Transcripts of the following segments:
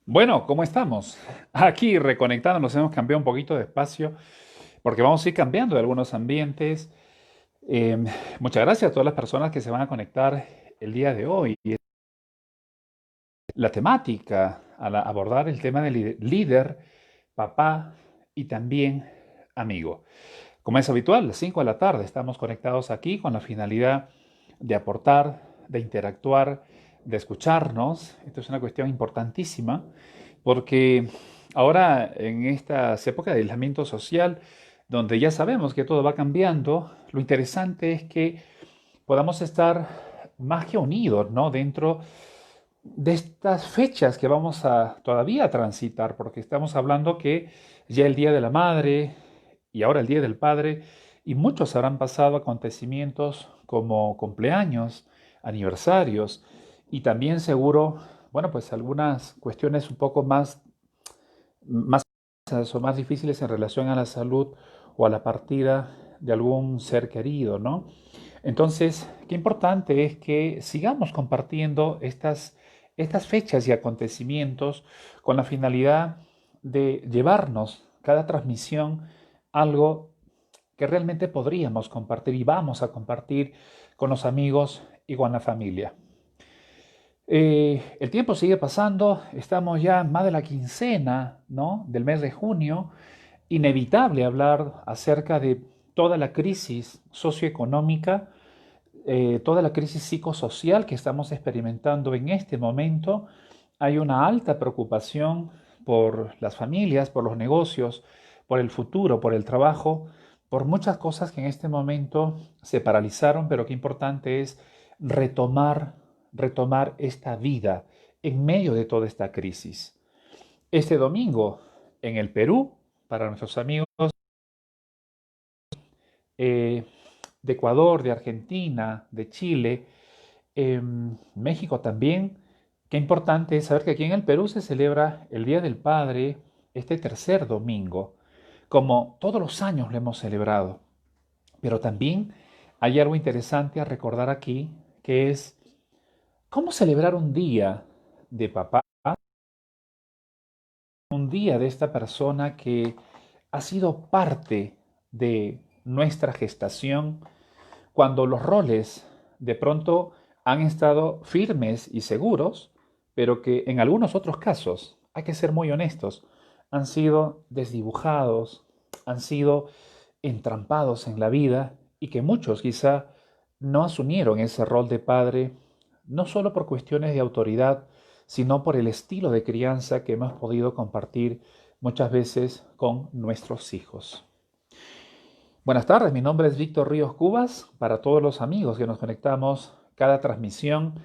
Bueno, ¿cómo estamos? Aquí reconectando, nos hemos cambiado un poquito de espacio porque vamos a ir cambiando de algunos ambientes. Eh, Muchas gracias a todas las personas que se van a conectar el día de hoy. La temática, abordar el tema del líder, papá y también amigo. Como es habitual, a las 5 de la tarde estamos conectados aquí con la finalidad de aportar, de interactuar, de escucharnos. Esto es una cuestión importantísima porque ahora en estas épocas de aislamiento social, donde ya sabemos que todo va cambiando, lo interesante es que podamos estar más que unidos, ¿no? Dentro de estas fechas que vamos a todavía transitar, porque estamos hablando que ya el Día de la Madre y ahora el Día del Padre, y muchos habrán pasado acontecimientos como cumpleaños, aniversarios, y también seguro, bueno, pues algunas cuestiones un poco más o más difíciles en relación a la salud o a la partida de algún ser querido, ¿no? Entonces, qué importante es que sigamos compartiendo estas fechas y acontecimientos con la finalidad de llevarnos cada transmisión algo que realmente podríamos compartir y vamos a compartir con los amigos y con la familia. El tiempo sigue pasando, estamos ya en más de la quincena, ¿no? Del mes de junio. Inevitable hablar acerca de toda la crisis socioeconómica, toda la crisis psicosocial que estamos experimentando en este momento. Hay una alta preocupación por las familias, por los negocios, por el futuro, por el trabajo, por muchas cosas que en este momento se paralizaron, pero qué importante es retomar esta vida en medio de toda esta crisis. Este domingo en el Perú, para nuestros amigos eh, de Ecuador, de Argentina, de Chile, México también. Qué importante es saber que aquí en el Perú se celebra el Día del Padre este tercer domingo, como todos los años lo hemos celebrado. Pero también hay algo interesante a recordar aquí, que es cómo celebrar un día de papá, un día de esta persona que ha sido parte de nuestra gestación, cuando los roles de pronto han estado firmes y seguros, pero que en algunos otros casos, hay que ser muy honestos, han sido desdibujados, han sido entrampados en la vida y que muchos quizá no asumieron ese rol de padre, no solo por cuestiones de autoridad, sino por el estilo de crianza que hemos podido compartir muchas veces con nuestros hijos. Buenas tardes, mi nombre es Víctor Ríos Cubas. Para todos los amigos que nos conectamos cada transmisión,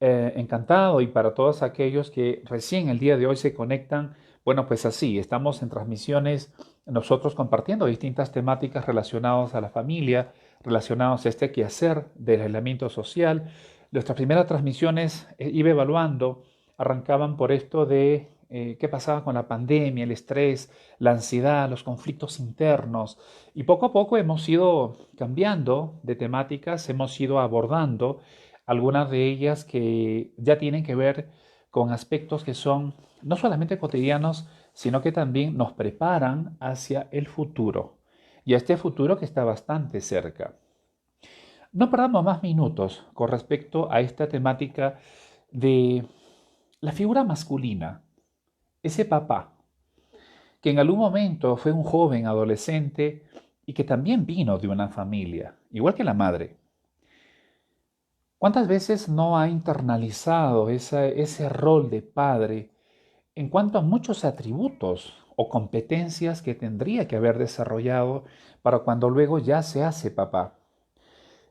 encantado. Y para todos aquellos que recién el día de hoy se conectan, bueno, pues así, estamos en transmisiones nosotros compartiendo distintas temáticas relacionadas a la familia, relacionados a este quehacer del aislamiento social. Nuestras primeras transmisiones, iba evaluando, arrancaban por esto de qué pasaba con la pandemia, el estrés, la ansiedad, los conflictos internos, y poco a poco hemos ido cambiando de temáticas, hemos ido abordando algunas de ellas que ya tienen que ver con aspectos que son no solamente cotidianos, sino que también nos preparan hacia el futuro, y a este futuro que está bastante cerca. No perdamos más minutos con respecto a esta temática de la figura masculina, ese papá que en algún momento fue un joven adolescente y que también vino de una familia, igual que la madre. ¿Cuántas veces no ha internalizado ese rol de padre en cuanto a muchos atributos o competencias que tendría que haber desarrollado para cuando luego ya se hace papá?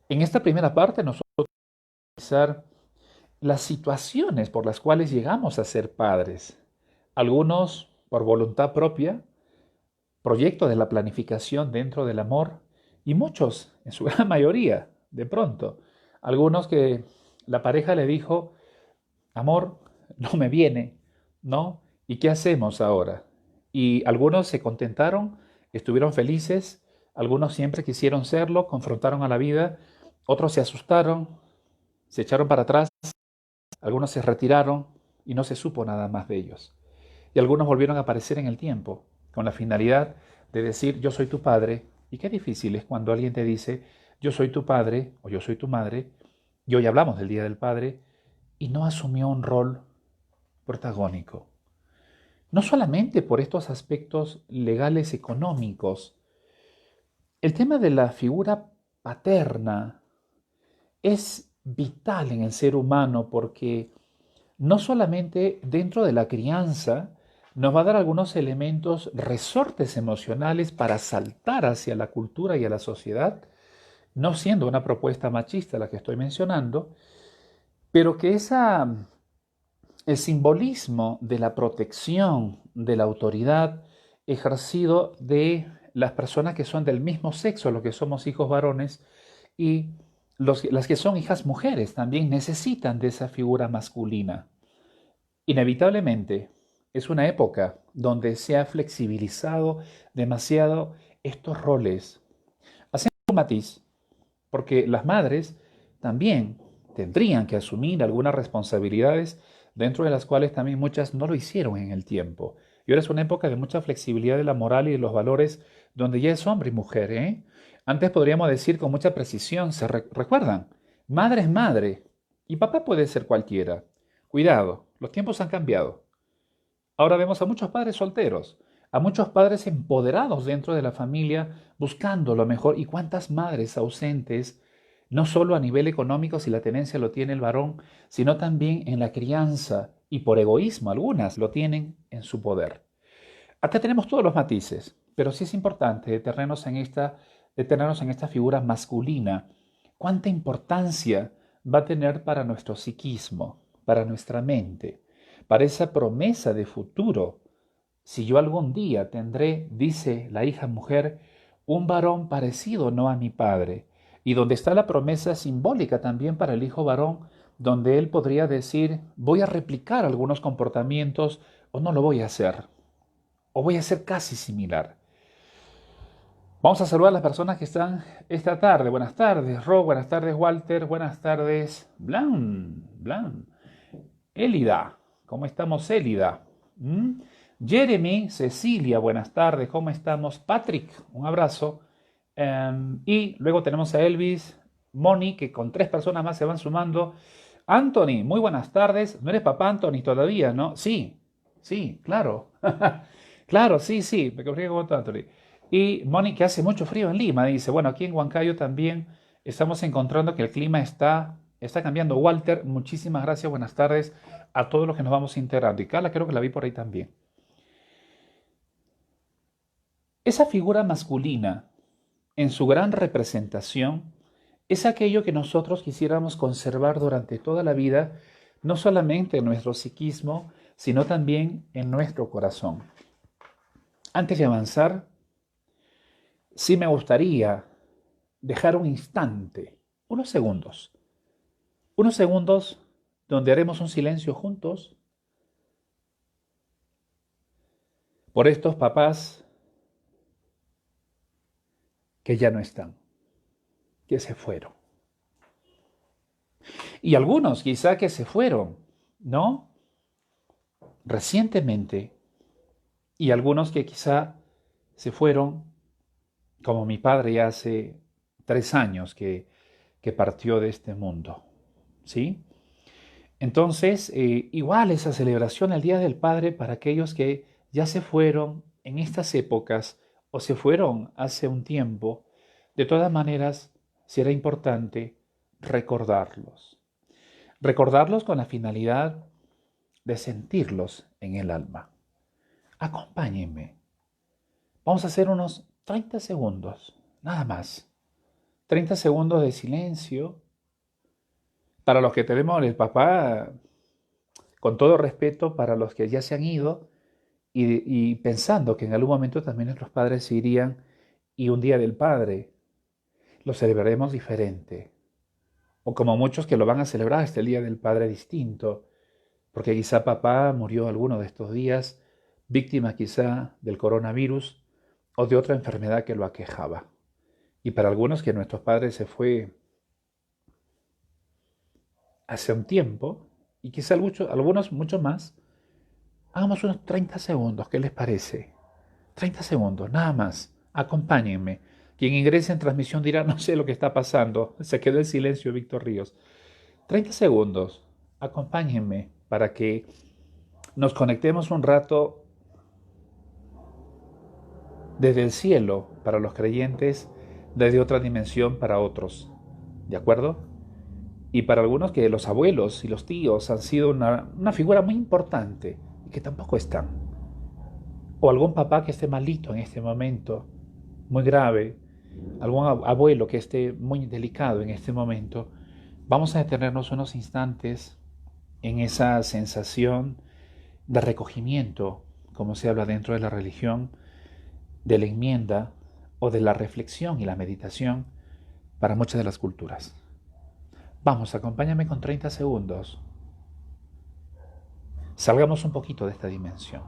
En esta primera parte nosotros vamos a analizar las situaciones por las cuales llegamos a ser padres, algunos por voluntad propia, proyecto de la planificación dentro del amor, y muchos, en su gran mayoría, de pronto, algunos que la pareja le dijo, amor, no me viene, ¿no? ¿Y qué hacemos ahora? Y algunos se contentaron, estuvieron felices, algunos siempre quisieron serlo, confrontaron a la vida, otros se asustaron, se echaron para atrás, algunos se retiraron y no se supo nada más de ellos. y algunos volvieron a aparecer en el tiempo, con la finalidad de decir yo soy tu padre, y qué difícil es cuando alguien te dice yo soy tu padre o yo soy tu madre, y hoy hablamos del Día del Padre, y no asumió un rol protagónico. No solamente por estos aspectos legales económicos, el tema de la figura paterna es vital en el ser humano porque no solamente dentro de la crianza nos va a dar algunos elementos, resortes emocionales para saltar hacia la cultura y a la sociedad, no siendo una propuesta machista la que estoy mencionando, pero que el simbolismo de la protección, de la autoridad ejercido de las personas que son del mismo sexo, los que somos hijos varones, y las que son hijas mujeres también necesitan de esa figura masculina. Inevitablemente, es una época donde se ha flexibilizado demasiado estos roles. Hacemos un matiz, porque las madres también tendrían que asumir algunas responsabilidades dentro de las cuales también muchas no lo hicieron en el tiempo. Y ahora es una época de mucha flexibilidad de la moral y de los valores donde ya es hombre y mujer, ¿eh? Antes podríamos decir con mucha precisión, ¿recuerdan? Madre es madre y papá puede ser cualquiera. Cuidado, los tiempos han cambiado. Ahora vemos a muchos padres solteros, a muchos padres empoderados dentro de la familia, buscando lo mejor. ¿Y cuántas madres ausentes, no solo a nivel económico si la tenencia lo tiene el varón, sino también en la crianza y por egoísmo algunas lo tienen en su poder? Acá tenemos todos los matices, pero sí es importante detenernos en esta figura masculina. ¿Cuánta importancia va a tener para nuestro psiquismo, para nuestra mente, para esa promesa de futuro? Si yo algún día tendré, dice la hija mujer, un varón parecido no a mi padre, y donde está la promesa simbólica también para el hijo varón, donde él podría decir, voy a replicar algunos comportamientos o no lo voy a hacer, o voy a ser casi similar. Vamos a saludar a las personas que están esta tarde. Buenas tardes, Rob. Buenas tardes, Walter. Buenas tardes, Blan. Élida. ¿Cómo estamos, Élida? ¿Mm? Jeremy, Cecilia, buenas tardes. ¿Cómo estamos? Patrick, un abrazo. Y luego tenemos a Elvis, Moni, que con 3 personas más se van sumando. Anthony, muy buenas tardes. ¿No eres papá, Anthony, todavía, no? Sí, claro. Claro, sí, me confío con Anthony. Y Moni, que hace mucho frío en Lima, dice, bueno, aquí en Huancayo también estamos encontrando que el clima está cambiando. Walter, muchísimas gracias, buenas tardes a todos los que nos vamos integrando. Y Carla, creo que la vi por ahí también. Esa figura masculina, en su gran representación, es aquello que nosotros quisiéramos conservar durante toda la vida, no solamente en nuestro psiquismo, sino también en nuestro corazón. Antes de avanzar, sí me gustaría dejar un instante, unos segundos donde haremos un silencio juntos por estos papás que ya no están, que se fueron. Y algunos quizá que se fueron, ¿no? Recientemente, y algunos que quizá se fueron, como mi padre ya hace 3 años que partió de este mundo, ¿sí? Entonces, igual esa celebración el Día del Padre para aquellos que ya se fueron en estas épocas o se fueron hace un tiempo, de todas maneras será importante recordarlos. Recordarlos con la finalidad de sentirlos en el alma. Acompáñenme. Vamos a hacer unos 30 segundos, nada más. 30 segundos de silencio. Para los que tenemos el papá, con todo respeto, para los que ya se han ido y pensando que en algún momento también nuestros padres se irían y un día del padre lo celebraremos diferente. O como muchos que lo van a celebrar este Día del Padre distinto, porque quizá papá murió alguno de estos días, víctima quizá del coronavirus o de otra enfermedad que lo aquejaba. Y para algunos que nuestros padres se fue hace un tiempo, y quizá algunos mucho más, Hagamos unos 30 segundos, ¿qué les parece? 30 segundos, nada más. Acompáñenme. Quien ingrese en transmisión dirá, no sé lo que está pasando. Se quedó en silencio Víctor Ríos. 30 segundos. Acompáñenme para que nos conectemos un rato desde el cielo para los creyentes, desde otra dimensión para otros. ¿De acuerdo? Y para algunos que los abuelos y los tíos han sido una figura muy importante y que tampoco están. O algún papá que esté malito en este momento, muy grave, algún abuelo que esté muy delicado en este momento. Vamos a detenernos unos instantes en esa sensación de recogimiento, como se habla dentro de la religión, de la enmienda o de la reflexión y la meditación para muchas de las culturas. Vamos, acompáñame con 30 segundos. Salgamos un poquito de esta dimensión.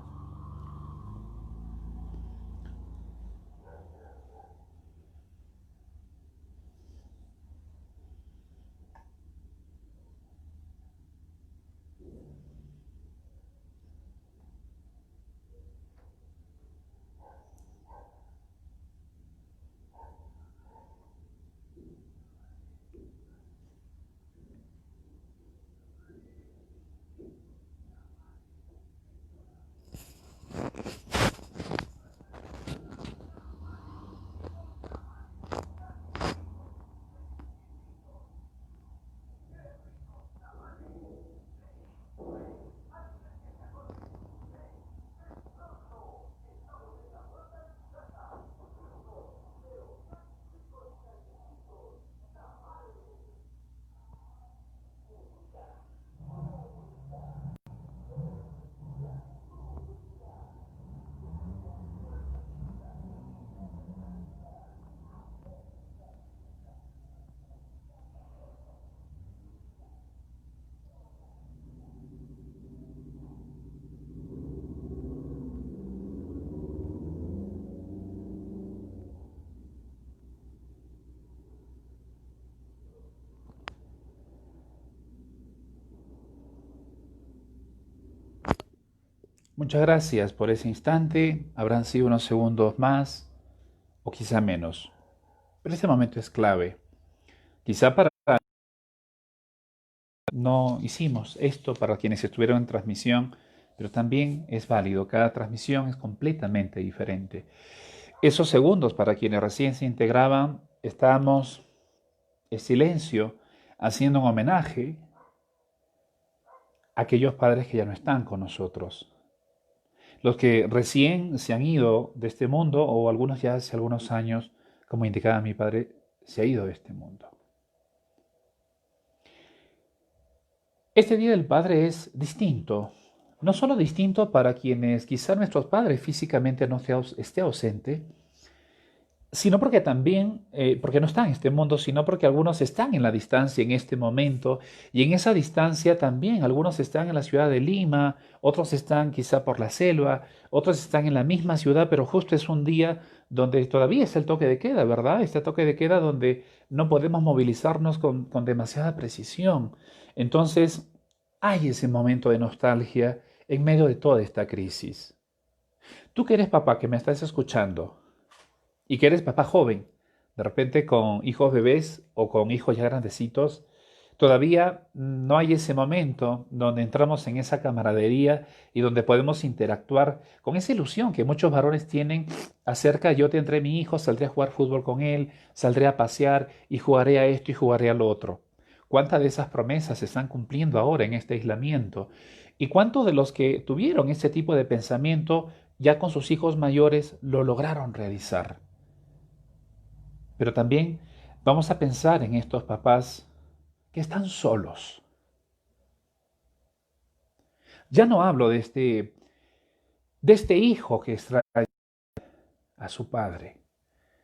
Muchas gracias por ese instante. Habrán sido unos segundos más o quizá menos. Pero este momento es clave. Quizá para no hicimos esto para quienes estuvieron en transmisión, pero también es válido. Cada transmisión es completamente diferente. Esos segundos para quienes recién se integraban, estábamos en silencio haciendo un homenaje a aquellos padres que ya no están con nosotros. Los que recién se han ido de este mundo, o algunos ya hace algunos años, como indicaba mi padre, se ha ido de este mundo. Este Día del Padre es distinto, no solo distinto para quienes quizá nuestros padres físicamente no esté ausente, sino porque también, porque no están en este mundo, sino porque algunos están en la distancia en este momento, y en esa distancia también algunos están en la ciudad de Lima, otros están quizá por la selva, otros están en la misma ciudad, pero justo es un día donde todavía está el toque de queda, ¿verdad? Este toque de queda donde no podemos movilizarnos con demasiada precisión. Entonces, hay ese momento de nostalgia en medio de toda esta crisis. Tú que eres papá, que me estás escuchando, y que eres papá joven, de repente con hijos bebés o con hijos ya grandecitos, todavía no hay ese momento donde entramos en esa camaradería y donde podemos interactuar con esa ilusión que muchos varones tienen acerca, yo tendré mi hijo, saldré a jugar fútbol con él, saldré a pasear y jugaré a esto y jugaré a lo otro. ¿Cuántas de esas promesas se están cumpliendo ahora en este aislamiento? ¿Y cuántos de los que tuvieron ese tipo de pensamiento ya con sus hijos mayores lo lograron realizar? Pero también vamos a pensar en estos papás que están solos. Ya no hablo de este hijo que extrae a su padre.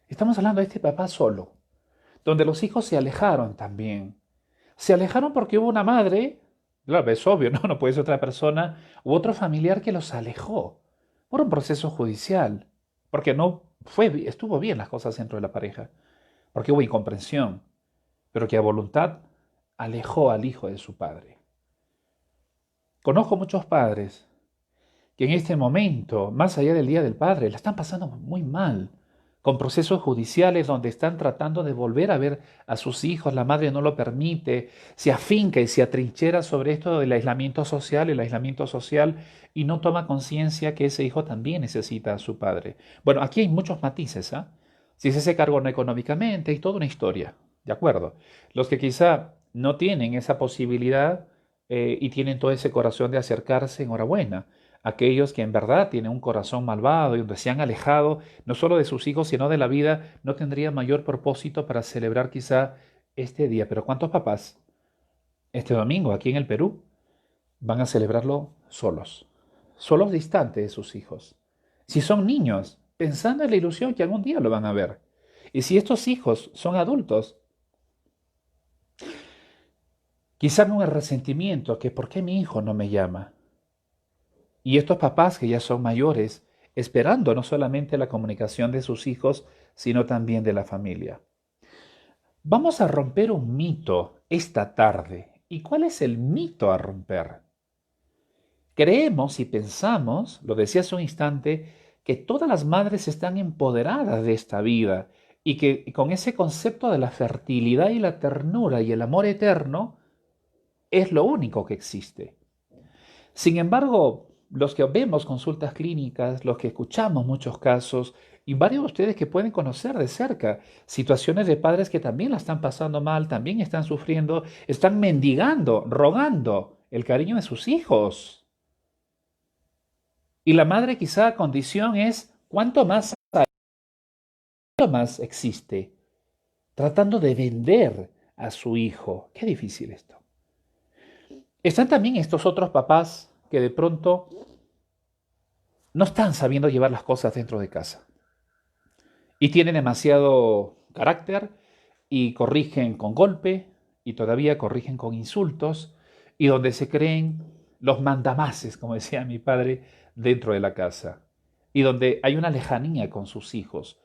Estamos hablando de este papá solo, donde los hijos se alejaron también. Se alejaron porque hubo una madre, claro, es obvio, ¿no? No puede ser otra persona, u otro familiar que los alejó por un proceso judicial, porque estuvo bien las cosas dentro de la pareja, porque hubo incomprensión, pero que a voluntad alejó al hijo de su padre. Conozco muchos padres que en este momento, más allá del Día del Padre, la están pasando muy mal, con procesos judiciales donde están tratando de volver a ver a sus hijos, la madre no lo permite, se afinca y se atrinchera sobre esto del aislamiento social, el aislamiento social, y no toma conciencia que ese hijo también necesita a su padre. Bueno, aquí hay muchos matices, ¿ah? Si se hace cargo no económicamente, hay toda una historia, ¿de acuerdo? Los que quizá no tienen esa posibilidad y tienen todo ese corazón de acercarse, enhorabuena. Aquellos que en verdad tienen un corazón malvado y donde se han alejado no solo de sus hijos, sino de la vida, no tendría mayor propósito para celebrar quizá este día. Pero ¿cuántos papás este domingo aquí en el Perú van a celebrarlo solos? Solos distantes de sus hijos. Si son niños, pensando en la ilusión que algún día lo van a ver. Y si estos hijos son adultos, quizá con el resentimiento que ¿por qué mi hijo no me llama? Y estos papás que ya son mayores, esperando no solamente la comunicación de sus hijos, sino también de la familia. Vamos a romper un mito esta tarde. ¿Y cuál es el mito a romper? Creemos y pensamos, lo decía hace un instante, que todas las madres están empoderadas de esta vida y que con ese concepto de la fertilidad y la ternura y el amor eterno es lo único que existe. Sin embargo, los que vemos consultas clínicas, los que escuchamos muchos casos, y varios de ustedes que pueden conocer de cerca situaciones de padres que también la están pasando mal, también están sufriendo, están mendigando, rogando el cariño de sus hijos. Y la madre quizá condición es, ¿cuánto más hay? ¿Cuánto más existe? Tratando de vender a su hijo. Qué difícil esto. Están también estos otros papás que de pronto no están sabiendo llevar las cosas dentro de casa y tienen demasiado carácter y corrigen con golpe y todavía corrigen con insultos y donde se creen los mandamases, como decía mi padre, dentro de la casa y donde hay una lejanía con sus hijos.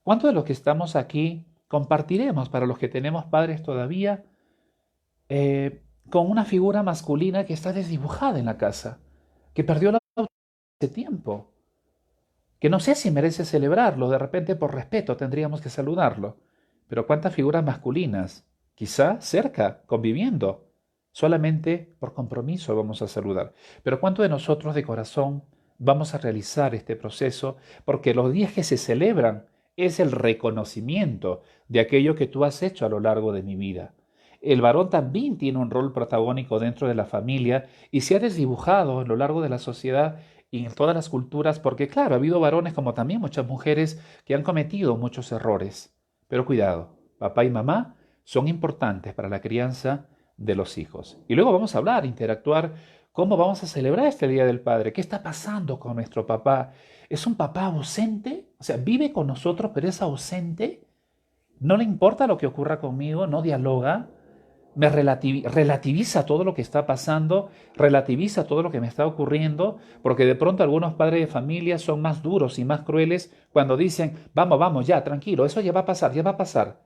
¿Cuántos de los que estamos aquí compartiremos para los que tenemos padres todavía con una figura masculina que está desdibujada en la casa, que perdió la autoridad hace tiempo? Que no sé si merece celebrarlo, de repente por respeto tendríamos que saludarlo, pero ¿cuántas figuras masculinas? Quizá cerca, conviviendo, solamente por compromiso vamos a saludar. Pero ¿cuántos de nosotros de corazón vamos a realizar este proceso? Porque los días que se celebran es el reconocimiento de aquello que tú has hecho a lo largo de mi vida. El varón también tiene un rol protagónico dentro de la familia y se ha desdibujado a lo largo de la sociedad y en todas las culturas, porque claro, ha habido varones como también muchas mujeres que han cometido muchos errores. Pero cuidado, papá y mamá son importantes para la crianza de los hijos. Y luego vamos a hablar, interactuar, cómo vamos a celebrar este Día del Padre, qué está pasando con nuestro papá. ¿Es un papá ausente? O sea, vive con nosotros, pero es ausente. No le importa lo que ocurra conmigo, no dialoga, me relativiza todo lo que está pasando, relativiza todo lo que me está ocurriendo, porque de pronto algunos padres de familia son más duros y más crueles cuando dicen, vamos, vamos, ya, tranquilo, eso ya va a pasar, ya va a pasar.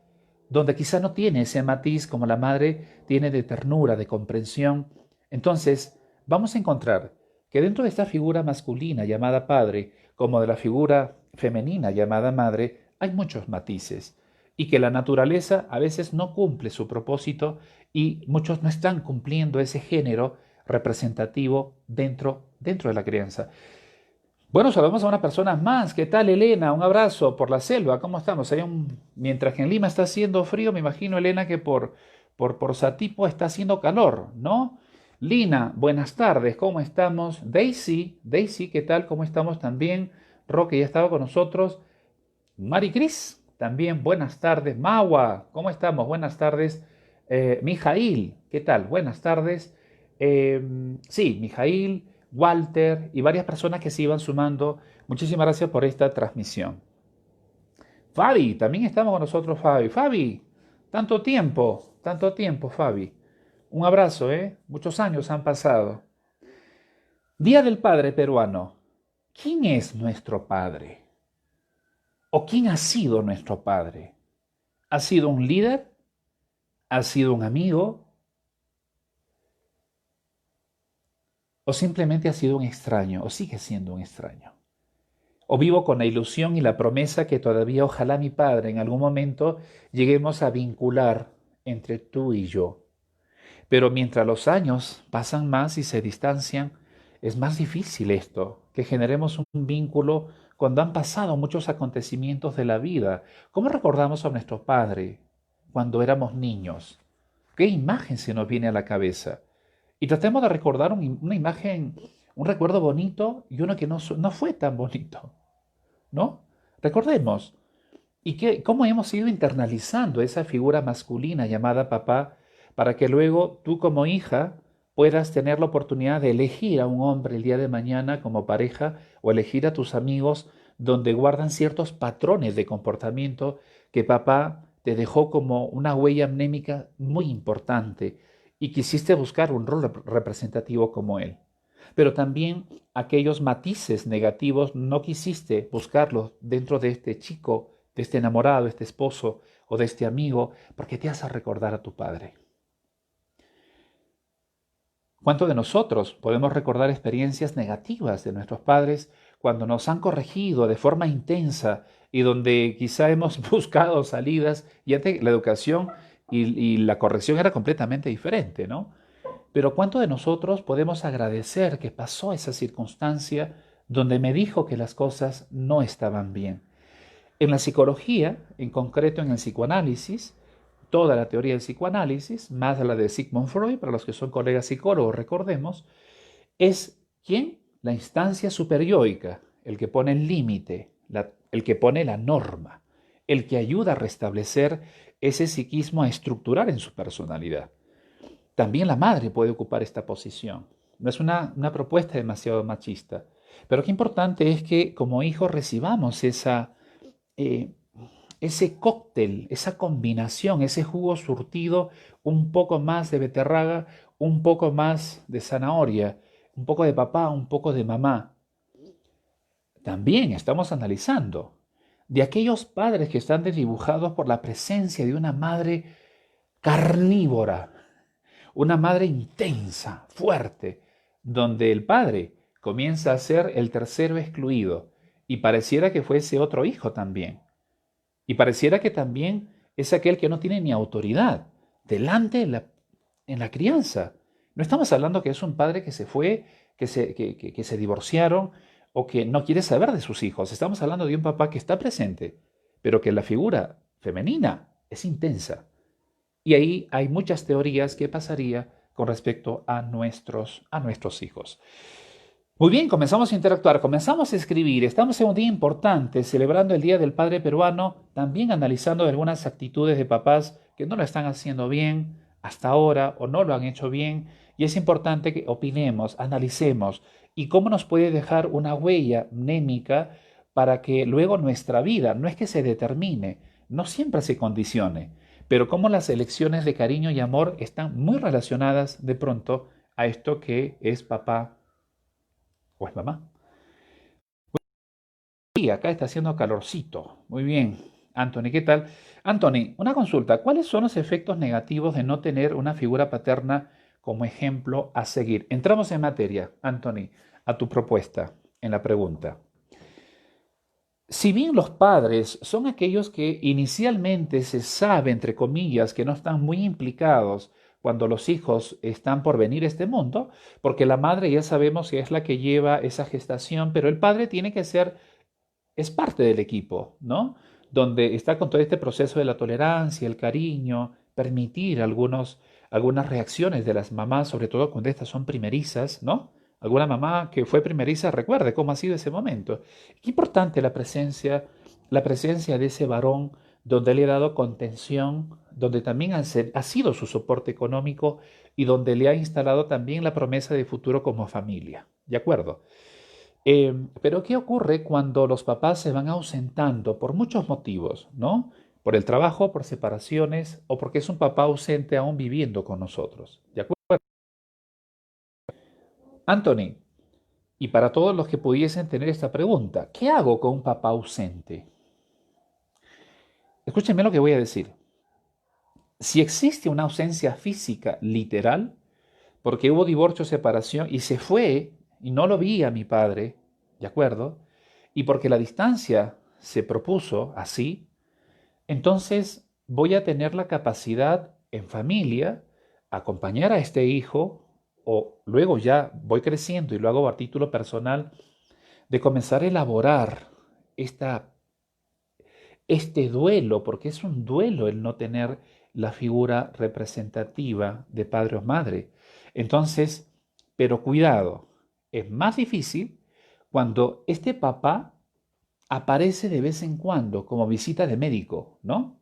Donde quizá no tiene ese matiz como la madre tiene de ternura, de comprensión. Entonces, vamos a encontrar que dentro de esta figura masculina llamada padre, como de la figura femenina llamada madre, hay muchos matices y que la naturaleza a veces no cumple su propósito y muchos no están cumpliendo ese género representativo dentro de la crianza. Bueno, saludamos a una persona más. ¿Qué tal, Elena? Un abrazo por la selva. ¿Cómo estamos? Mientras que en Lima está haciendo frío, me imagino, Elena, que por Satipo está haciendo calor, ¿no? Lina, buenas tardes. ¿Cómo estamos? Daisy, ¿qué tal? ¿Cómo estamos también? Roque ya estaba con nosotros. Mari Cris, también buenas tardes. Mawa, ¿cómo estamos? Buenas tardes. Mijail, ¿qué tal? Buenas tardes. Sí, Mijail, Walter y varias personas que se iban sumando. Muchísimas gracias por esta transmisión. Fabi, también estamos con nosotros, Fabi. Fabi, tanto tiempo, Fabi. Un abrazo, ¿eh? Muchos años han pasado. Día del Padre peruano. ¿Quién es nuestro Padre? ¿O quién ha sido nuestro Padre? ¿Ha sido un líder? ¿Ha sido un amigo? ¿O simplemente has sido un extraño o sigues siendo un extraño? ¿O vivo con la ilusión y la promesa que todavía ojalá mi padre en algún momento lleguemos a vincular entre tú y yo? Pero mientras los años pasan más y se distancian, es más difícil esto, que generemos un vínculo cuando han pasado muchos acontecimientos de la vida. ¿Cómo recordamos a nuestro padre cuando éramos niños? ¿Qué imagen se nos viene a la cabeza? Y tratemos de recordar una imagen, un recuerdo bonito y uno que no fue tan bonito, ¿no? Recordemos. ¿Cómo hemos ido internalizando esa figura masculina llamada papá para que luego tú como hija puedas tener la oportunidad de elegir a un hombre el día de mañana como pareja o elegir a tus amigos donde guardan ciertos patrones de comportamiento que papá te dejó como una huella amnémica muy importante y quisiste buscar un rol representativo como él? Pero también aquellos matices negativos no quisiste buscarlos dentro de este chico, de este enamorado, de este esposo o de este amigo, porque te hace recordar a tu padre. ¿Cuánto de nosotros podemos recordar experiencias negativas de nuestros padres cuando nos han corregido de forma intensa y donde quizá hemos buscado salidas y antes la educación y la corrección era completamente diferente, ¿no? Pero ¿cuánto de nosotros podemos agradecer que pasó esa circunstancia donde me dijo que las cosas no estaban bien? En la psicología, en concreto en el psicoanálisis, toda la teoría del psicoanálisis, más la de Sigmund Freud, para los que son colegas psicólogos, recordemos, es ¿quién? La instancia superyoica, el que pone el límite, el que pone la norma, el que ayuda a restablecer ese psiquismo a estructurar en su personalidad. También la madre puede ocupar esta posición. No es una propuesta demasiado machista, pero qué importante es que como hijos recibamos eh, ese cóctel, esa combinación, ese jugo surtido, un poco más de beterraga, un poco más de zanahoria, un poco de papá, un poco de mamá. También estamos analizando de aquellos padres que están desdibujados por la presencia de una madre carnívora, una madre intensa, fuerte, donde el padre comienza a ser el tercero excluido y pareciera que fuese otro hijo también. Y pareciera que también es aquel que no tiene ni autoridad delante en la crianza. No estamos hablando que es un padre que se fue, que se divorciaron o que no quiere saber de sus hijos. Estamos hablando de un papá que está presente, pero que la figura femenina es intensa. Y ahí hay muchas teorías que pasaría con respecto a nuestros hijos. Muy bien, comenzamos a interactuar, comenzamos a escribir, estamos en un día importante, celebrando el Día del Padre Peruano, también analizando algunas actitudes de papás que no lo están haciendo bien hasta ahora o no lo han hecho bien, y es importante que opinemos, analicemos y cómo nos puede dejar una huella mnémica para que luego nuestra vida no es que se determine, no siempre se condicione, pero cómo las elecciones de cariño y amor están muy relacionadas de pronto a esto que es papá o es mamá. Sí, acá está haciendo calorcito. Muy bien. Anthony, ¿qué tal? Anthony, una consulta. ¿Cuáles son los efectos negativos de no tener una figura paterna como ejemplo a seguir? Entramos en materia, Anthony, a tu propuesta en la pregunta. Si bien los padres son aquellos que inicialmente se sabe, entre comillas, que no están muy implicados cuando los hijos están por venir a este mundo, porque la madre ya sabemos que es la que lleva esa gestación, pero el padre tiene que ser, es parte del equipo, ¿no? Donde está con todo este proceso de la tolerancia, el cariño, permitir algunas reacciones de las mamás, sobre todo cuando estas son primerizas, ¿no? Alguna mamá que fue primeriza recuerde cómo ha sido ese momento. Qué importante la presencia de ese varón donde le ha dado contención, donde también ha sido su soporte económico y donde le ha instalado también la promesa de futuro como familia. ¿De acuerdo? Pero ¿qué ocurre cuando los papás se van ausentando por muchos motivos, ¿no? Por el trabajo, por separaciones o porque es un papá ausente aún viviendo con nosotros. ¿De acuerdo? Anthony, y para todos los que pudiesen tener esta pregunta, ¿qué hago con un papá ausente? Escúchenme lo que voy a decir. Si existe una ausencia física literal, porque hubo divorcio, separación, y se fue, y no lo vi a mi padre, ¿de acuerdo? Y porque la distancia se propuso así, entonces voy a tener la capacidad en familia acompañar a este hijo, o luego ya voy creciendo y lo hago a título personal, de comenzar a elaborar esta, este duelo, porque es un duelo el no tener la figura representativa de padre o madre. Entonces, pero cuidado, es más difícil cuando este papá aparece de vez en cuando como visita de médico, ¿no?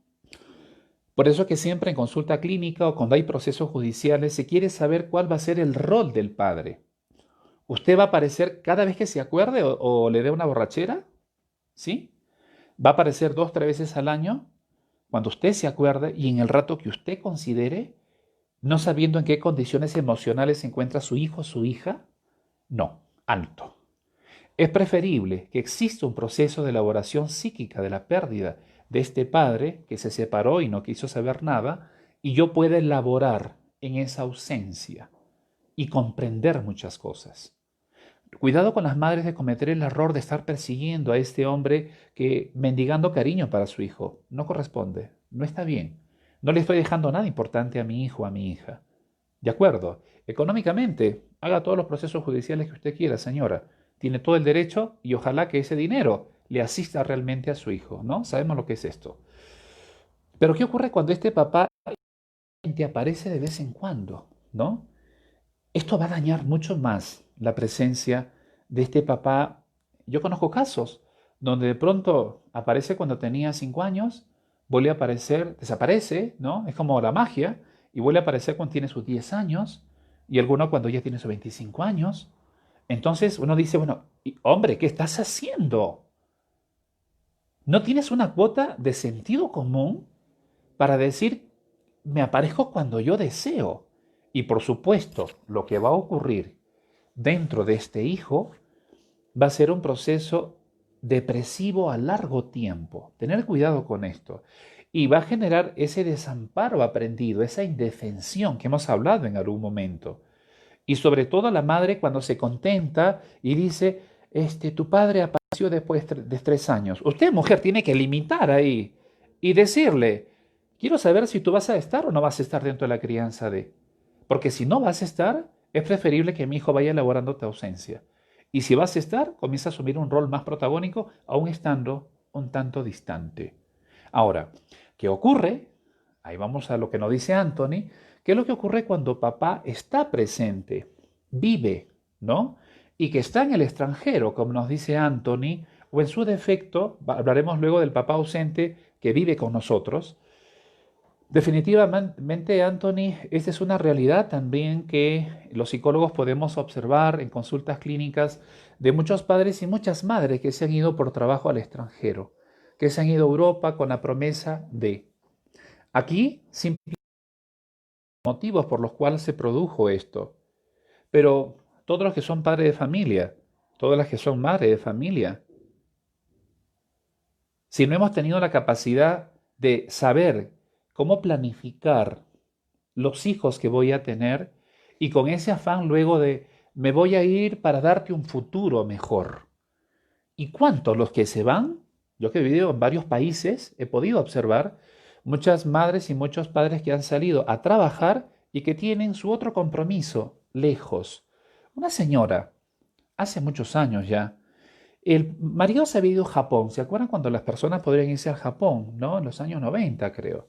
Por eso que siempre en consulta clínica o cuando hay procesos judiciales se quiere saber cuál va a ser el rol del padre. ¿Usted va a aparecer cada vez que se acuerde o le dé una borrachera? ¿Sí? ¿Va a aparecer 2, 3 veces al año? Cuando usted se acuerde y en el rato que usted considere, no sabiendo en qué condiciones emocionales se encuentra su hijo o su hija. No, alto. Es preferible que exista un proceso de elaboración psíquica de la pérdida de este padre que se separó y no quiso saber nada, y yo pueda elaborar en esa ausencia y comprender muchas cosas. Cuidado con las madres de cometer el error de estar persiguiendo a este hombre que mendigando cariño para su hijo. No corresponde, no está bien. No le estoy dejando nada importante a mi hijo o a mi hija. De acuerdo, económicamente, haga todos los procesos judiciales que usted quiera, señora. Tiene todo el derecho y ojalá que ese dinero le asista realmente a su hijo, ¿no? Sabemos lo que es esto. Pero ¿qué ocurre cuando este papá te aparece de vez en cuando, ¿no? Esto va a dañar mucho más la presencia de este papá. Yo conozco casos donde de pronto aparece cuando tenía 5 años, vuelve a aparecer, desaparece, ¿no? Es como la magia, y vuelve a aparecer cuando tiene sus 10 años, y alguno cuando ya tiene sus 25 años. Entonces uno dice, bueno, hombre, ¿qué estás haciendo? ¿No tienes una cuota de sentido común para decir, me aparezco cuando yo deseo? Y por supuesto, lo que va a ocurrir dentro de este hijo va a ser un proceso depresivo a largo tiempo. Tener cuidado con esto. Y va a generar ese desamparo aprendido, esa indefensión que hemos hablado en algún momento. Y sobre todo la madre cuando se contenta y dice, tu padre apareció después de 3 años. Usted, mujer, tiene que limitar ahí y decirle, quiero saber si tú vas a estar o no vas a estar dentro de la crianza de... Porque si no vas a estar, es preferible que mi hijo vaya elaborando tu ausencia. Y si vas a estar, comienza a asumir un rol más protagónico, aún estando un tanto distante. Ahora, ¿qué ocurre? Ahí vamos a lo que nos dice Anthony. ¿Qué es lo que ocurre cuando papá está presente, vive, ¿no? Y que está en el extranjero, como nos dice Anthony, o en su defecto, hablaremos luego del papá ausente que vive con nosotros. Definitivamente, Anthony, esta es una realidad también que los psicólogos podemos observar en consultas clínicas de muchos padres y muchas madres que se han ido por trabajo al extranjero, que se han ido a Europa con la promesa de... Aquí, simplemente motivos por los cuales se produjo esto, pero todos los que son padres de familia, todas las que son madres de familia, si no hemos tenido la capacidad de saber cómo planificar los hijos que voy a tener y con ese afán luego de me voy a ir para darte un futuro mejor. ¿Y cuántos los que se van? Yo que he vivido en varios países he podido observar muchas madres y muchos padres que han salido a trabajar y que tienen su otro compromiso lejos. Una señora, hace muchos años ya, el marido se había ido a Japón. ¿Se acuerdan cuando las personas podrían irse al Japón, ¿no? En los años 90, creo.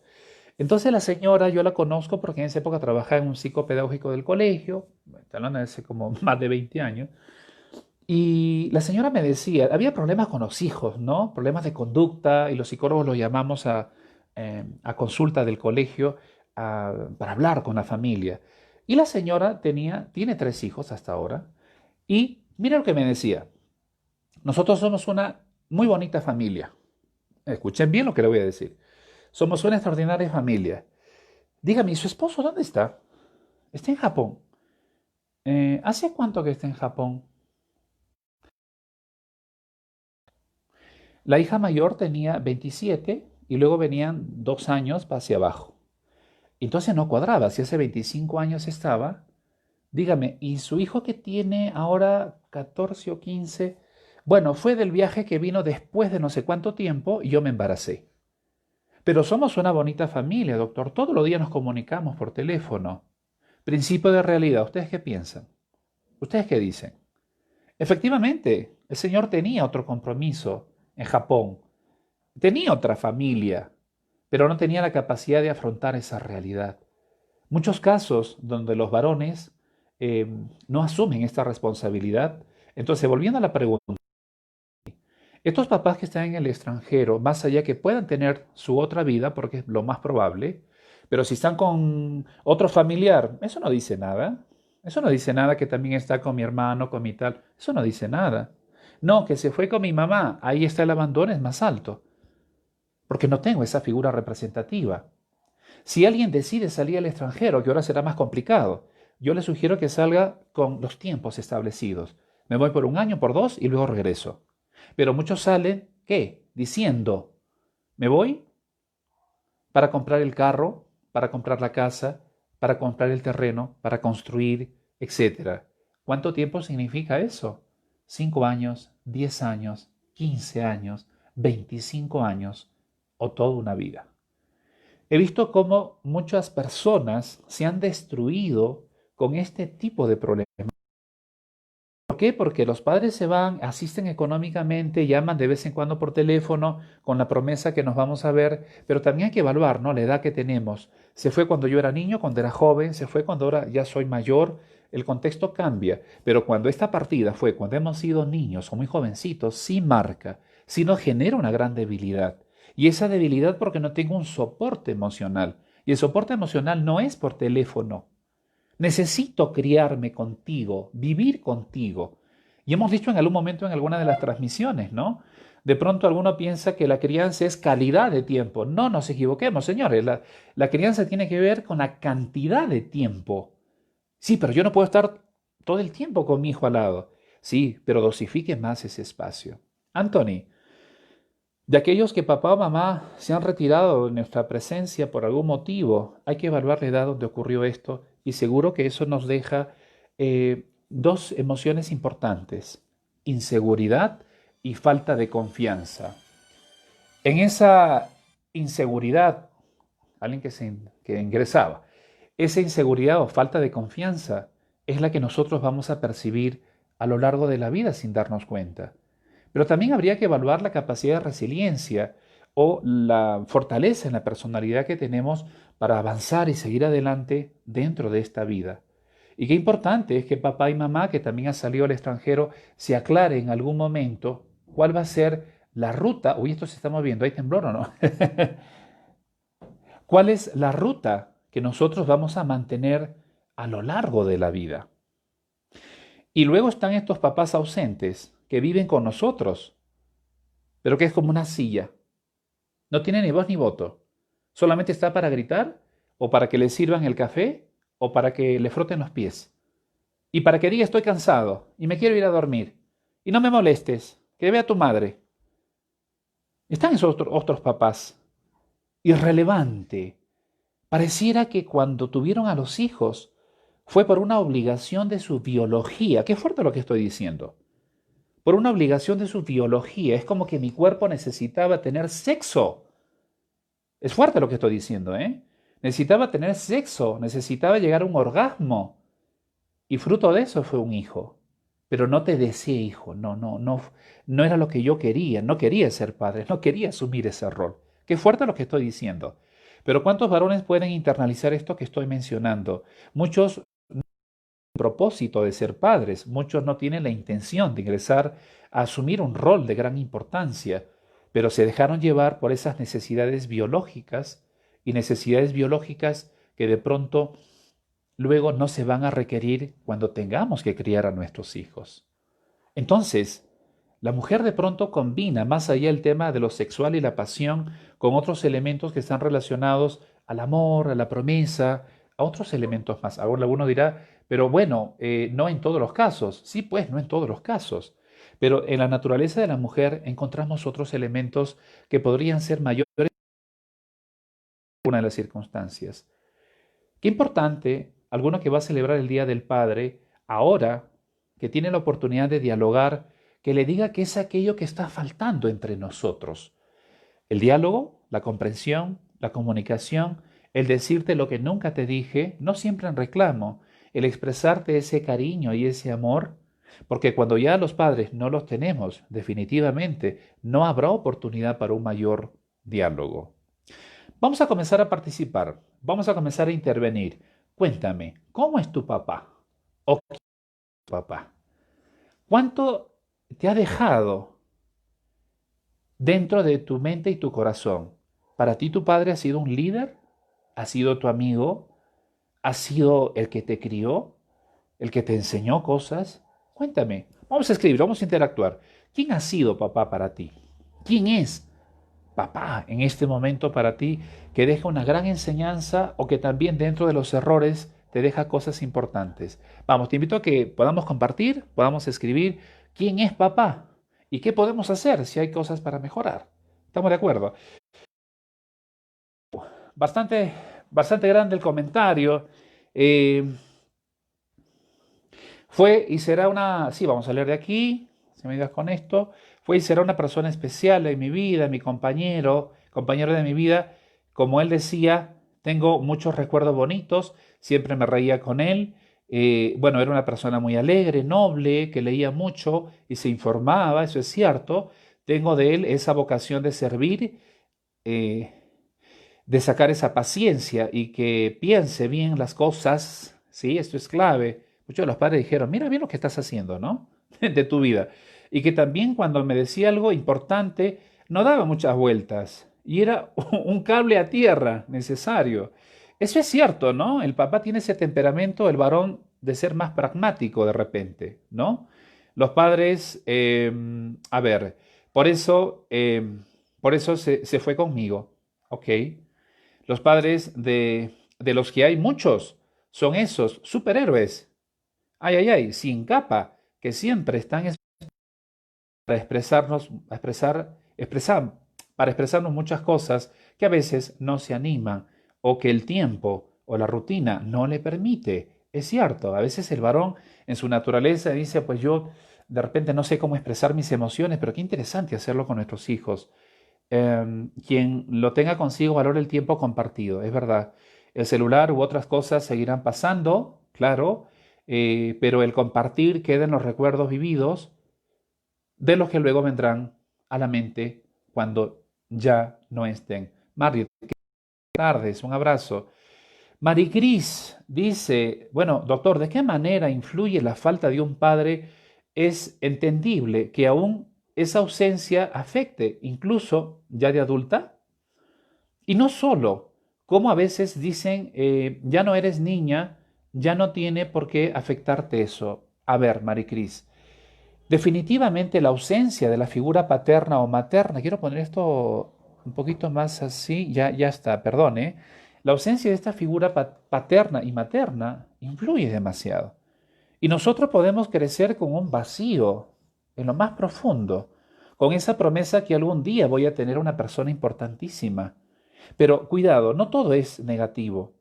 Entonces la señora, yo la conozco porque en esa época trabajaba en un psicopedagógico del colegio, hablando de hace como más de 20 años, y la señora me decía, había problemas con los hijos, ¿no? Problemas de conducta, y los psicólogos los llamamos a consulta del colegio para hablar con la familia. Y la señora tiene 3 hijos hasta ahora, y mira lo que me decía, nosotros somos una muy bonita familia. Escuchen bien lo que le voy a decir. Somos una extraordinaria familia. Dígame, ¿y su esposo dónde está? Está en Japón. ¿Hace cuánto que está en Japón? La hija mayor tenía 27 y luego venían 2 años hacia abajo. Entonces no cuadraba. Si hace 25 años estaba, Dígame, ¿y su hijo que tiene ahora 14 o 15? Bueno, fue del viaje que vino después de no sé cuánto tiempo y yo me embaracé. Pero somos una bonita familia, doctor. Todos los días nos comunicamos por teléfono. Principio de realidad. ¿Ustedes qué piensan? ¿Ustedes qué dicen? Efectivamente, el señor tenía otro compromiso en Japón. Tenía otra familia, pero no tenía la capacidad de afrontar esa realidad. Muchos casos donde los varones eh, no asumen esta responsabilidad. Entonces, volviendo a la pregunta, estos papás que están en el extranjero, más allá que puedan tener su otra vida, porque es lo más probable, pero si están con otro familiar, eso no dice nada. Eso no dice nada que también está con mi hermano, con mi tal. Eso no dice nada. No, que se fue con mi mamá, ahí está el abandono, es más alto, porque no tengo esa figura representativa. Si alguien decide salir al extranjero, que ahora será más complicado, yo le sugiero que salga con los tiempos establecidos. Me voy por un año, por dos y luego regreso. Pero muchos salen, ¿qué? Diciendo, me voy para comprar el carro, para comprar la casa, para comprar el terreno, para construir, etcétera. ¿Cuánto tiempo significa eso? 5 años, 10 años, 15 años, 25 años o toda una vida. He visto cómo muchas personas se han destruido con este tipo de problemas. ¿Por qué? Porque los padres se van, asisten económicamente, llaman de vez en cuando por teléfono con la promesa que nos vamos a ver, pero también hay que evaluar, ¿no? La edad que tenemos. Se fue cuando yo era niño, cuando era joven, se fue cuando ahora ya soy mayor. El contexto cambia, pero cuando esta partida fue cuando hemos sido niños o muy jovencitos, sí marca, sí nos genera una gran debilidad. Y esa debilidad porque no tengo un soporte emocional. Y el soporte emocional no es por teléfono. Necesito criarme contigo, vivir contigo. Y hemos dicho en algún momento en alguna de las transmisiones, ¿no? De pronto alguno piensa que la crianza es calidad de tiempo. No nos equivoquemos, señores. La crianza tiene que ver con la cantidad de tiempo. Sí, pero yo no puedo estar todo el tiempo con mi hijo al lado. Sí, pero dosifique más ese espacio. Anthony, de aquellos que papá o mamá se han retirado de nuestra presencia por algún motivo, hay que evaluar la edad donde ocurrió esto y seguro que eso nos deja dos emociones importantes, inseguridad y falta de confianza. En esa inseguridad, alguien que ingresaba, esa inseguridad o falta de confianza es la que nosotros vamos a percibir a lo largo de la vida sin darnos cuenta. Pero también habría que evaluar la capacidad de resiliencia o la fortaleza en la personalidad que tenemos para avanzar y seguir adelante dentro de esta vida. Y qué importante es que papá y mamá, que también han salido al extranjero, se aclare en algún momento cuál va a ser la ruta. Uy, esto se está moviendo, ¿hay temblor o no? ¿Cuál es la ruta que nosotros vamos a mantener a lo largo de la vida? Y luego están estos papás ausentes que viven con nosotros, pero que es como una silla. No tiene ni voz ni voto. Solamente está para gritar o para que le sirvan el café o para que le froten los pies. Y para que diga estoy cansado y me quiero ir a dormir. Y no me molestes, que vea tu madre. Están esos otros papás. Irrelevante. Pareciera que cuando tuvieron a los hijos fue por una obligación de su biología. Qué fuerte lo que estoy diciendo. Por una obligación de su biología. Es como que mi cuerpo necesitaba tener sexo. Es fuerte lo que estoy diciendo, ¿eh? Necesitaba tener sexo, necesitaba llegar a un orgasmo. Y fruto de eso fue un hijo. Pero no te deseé hijo, no era lo que yo quería, no quería ser padre, no quería asumir ese rol. Qué fuerte lo que estoy diciendo. Pero ¿cuántos varones pueden internalizar esto que estoy mencionando? Muchos no tienen el propósito de ser padres, muchos no tienen la intención de ingresar a asumir un rol de gran importancia, pero se dejaron llevar por esas necesidades biológicas y necesidades biológicas que de pronto luego no se van a requerir cuando tengamos que criar a nuestros hijos. Entonces, la mujer de pronto combina más allá el tema de lo sexual y la pasión con otros elementos que están relacionados al amor, a la promesa, a otros elementos más. Ahora alguno dirá, pero bueno, no en todos los casos. Sí, pues, no en todos los casos. Pero en la naturaleza de la mujer encontramos otros elementos que podrían ser mayores en una de las circunstancias. Qué importante alguno que va a celebrar el Día del Padre, ahora que tiene la oportunidad de dialogar, que le diga qué es aquello que está faltando entre nosotros. El diálogo, la comprensión, la comunicación, el decirte lo que nunca te dije, no siempre en reclamo, el expresarte ese cariño y ese amor, porque cuando ya los padres no los tenemos, definitivamente no habrá oportunidad para un mayor diálogo. Vamos a comenzar a participar, vamos a comenzar a intervenir. Cuéntame, ¿cómo es tu papá? ¿O quién es tu papá? ¿Cuánto te ha dejado dentro de tu mente y tu corazón? ¿Para ti tu padre ha sido un líder? ¿Ha sido tu amigo? ¿Ha sido el que te crió? ¿El que te enseñó cosas? Cuéntame. Vamos a escribir, vamos a interactuar. ¿Quién ha sido papá para ti? ¿Quién es papá en este momento para ti que deja una gran enseñanza o que también dentro de los errores te deja cosas importantes? Vamos, te invito a que podamos compartir, podamos escribir quién es papá y qué podemos hacer si hay cosas para mejorar. ¿Estamos de acuerdo? Bastante, bastante grande el comentario. Eh, Fue y será una, sí, vamos a leer de aquí, si me ayudas con esto, fue y será una persona especial en mi vida, mi compañero de mi vida. Como él decía, tengo muchos recuerdos bonitos, siempre me reía con él. Bueno, era una persona muy alegre, noble, que leía mucho y se informaba, eso es cierto. Tengo de él esa vocación de servir, eh, de sacar esa paciencia y que piense bien las cosas, ¿sí? Esto es clave. Muchos de los padres dijeron, mira bien lo que estás haciendo, ¿no? De tu vida. Y que también cuando me decía algo importante, no daba muchas vueltas y era un cable a tierra necesario. Eso es cierto, ¿no? El papá tiene ese temperamento, el varón, de ser más pragmático de repente, ¿no? Los padres, a ver, por eso se fue conmigo, ¿ok? Los padres de los que hay muchos son esos superhéroes, ay, ay, ay, sin capa, que siempre están para expresarnos, para expresarnos muchas cosas que a veces no se animan o que el tiempo o la rutina no le permite. Es cierto, a veces el varón en su naturaleza dice, pues yo de repente no sé cómo expresar mis emociones, pero qué interesante hacerlo con nuestros hijos. Quien lo tenga consigo valora el tiempo compartido, es verdad. El celular u otras cosas seguirán pasando, claro, pero el compartir queda en los recuerdos vividos de los que luego vendrán a la mente cuando ya no estén. Mario, buenas tardes, un abrazo. Maricris dice, bueno, doctor, ¿de qué manera influye la falta de un padre? Es entendible que aún esa ausencia afecte, incluso ya de adulta. Y no solo, como a veces dicen, ya no eres niña, ya no tiene por qué afectarte eso. A ver, Maricris, definitivamente la ausencia de la figura paterna o materna, quiero poner esto un poquito más así, ya está, perdone. La ausencia de esta figura paterna y materna influye demasiado. Y nosotros podemos crecer con un vacío en lo más profundo, con esa promesa que algún día voy a tener una persona importantísima. Pero cuidado, no todo es negativo.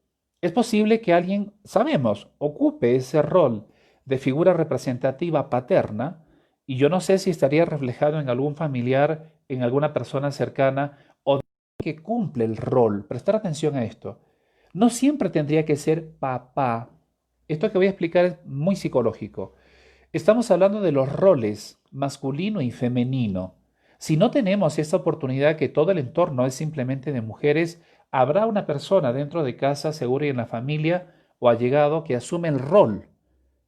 Es posible que alguien, sabemos, ocupe ese rol de figura representativa paterna y yo no sé si estaría reflejado en algún familiar, en alguna persona cercana o que cumple el rol. Prestar atención a esto. No siempre tendría que ser papá. Esto que voy a explicar es muy psicológico. Estamos hablando de los roles masculino y femenino. Si no tenemos esta oportunidad que todo el entorno es simplemente de mujeres, habrá una persona dentro de casa, seguro y en la familia o allegado que asume el rol.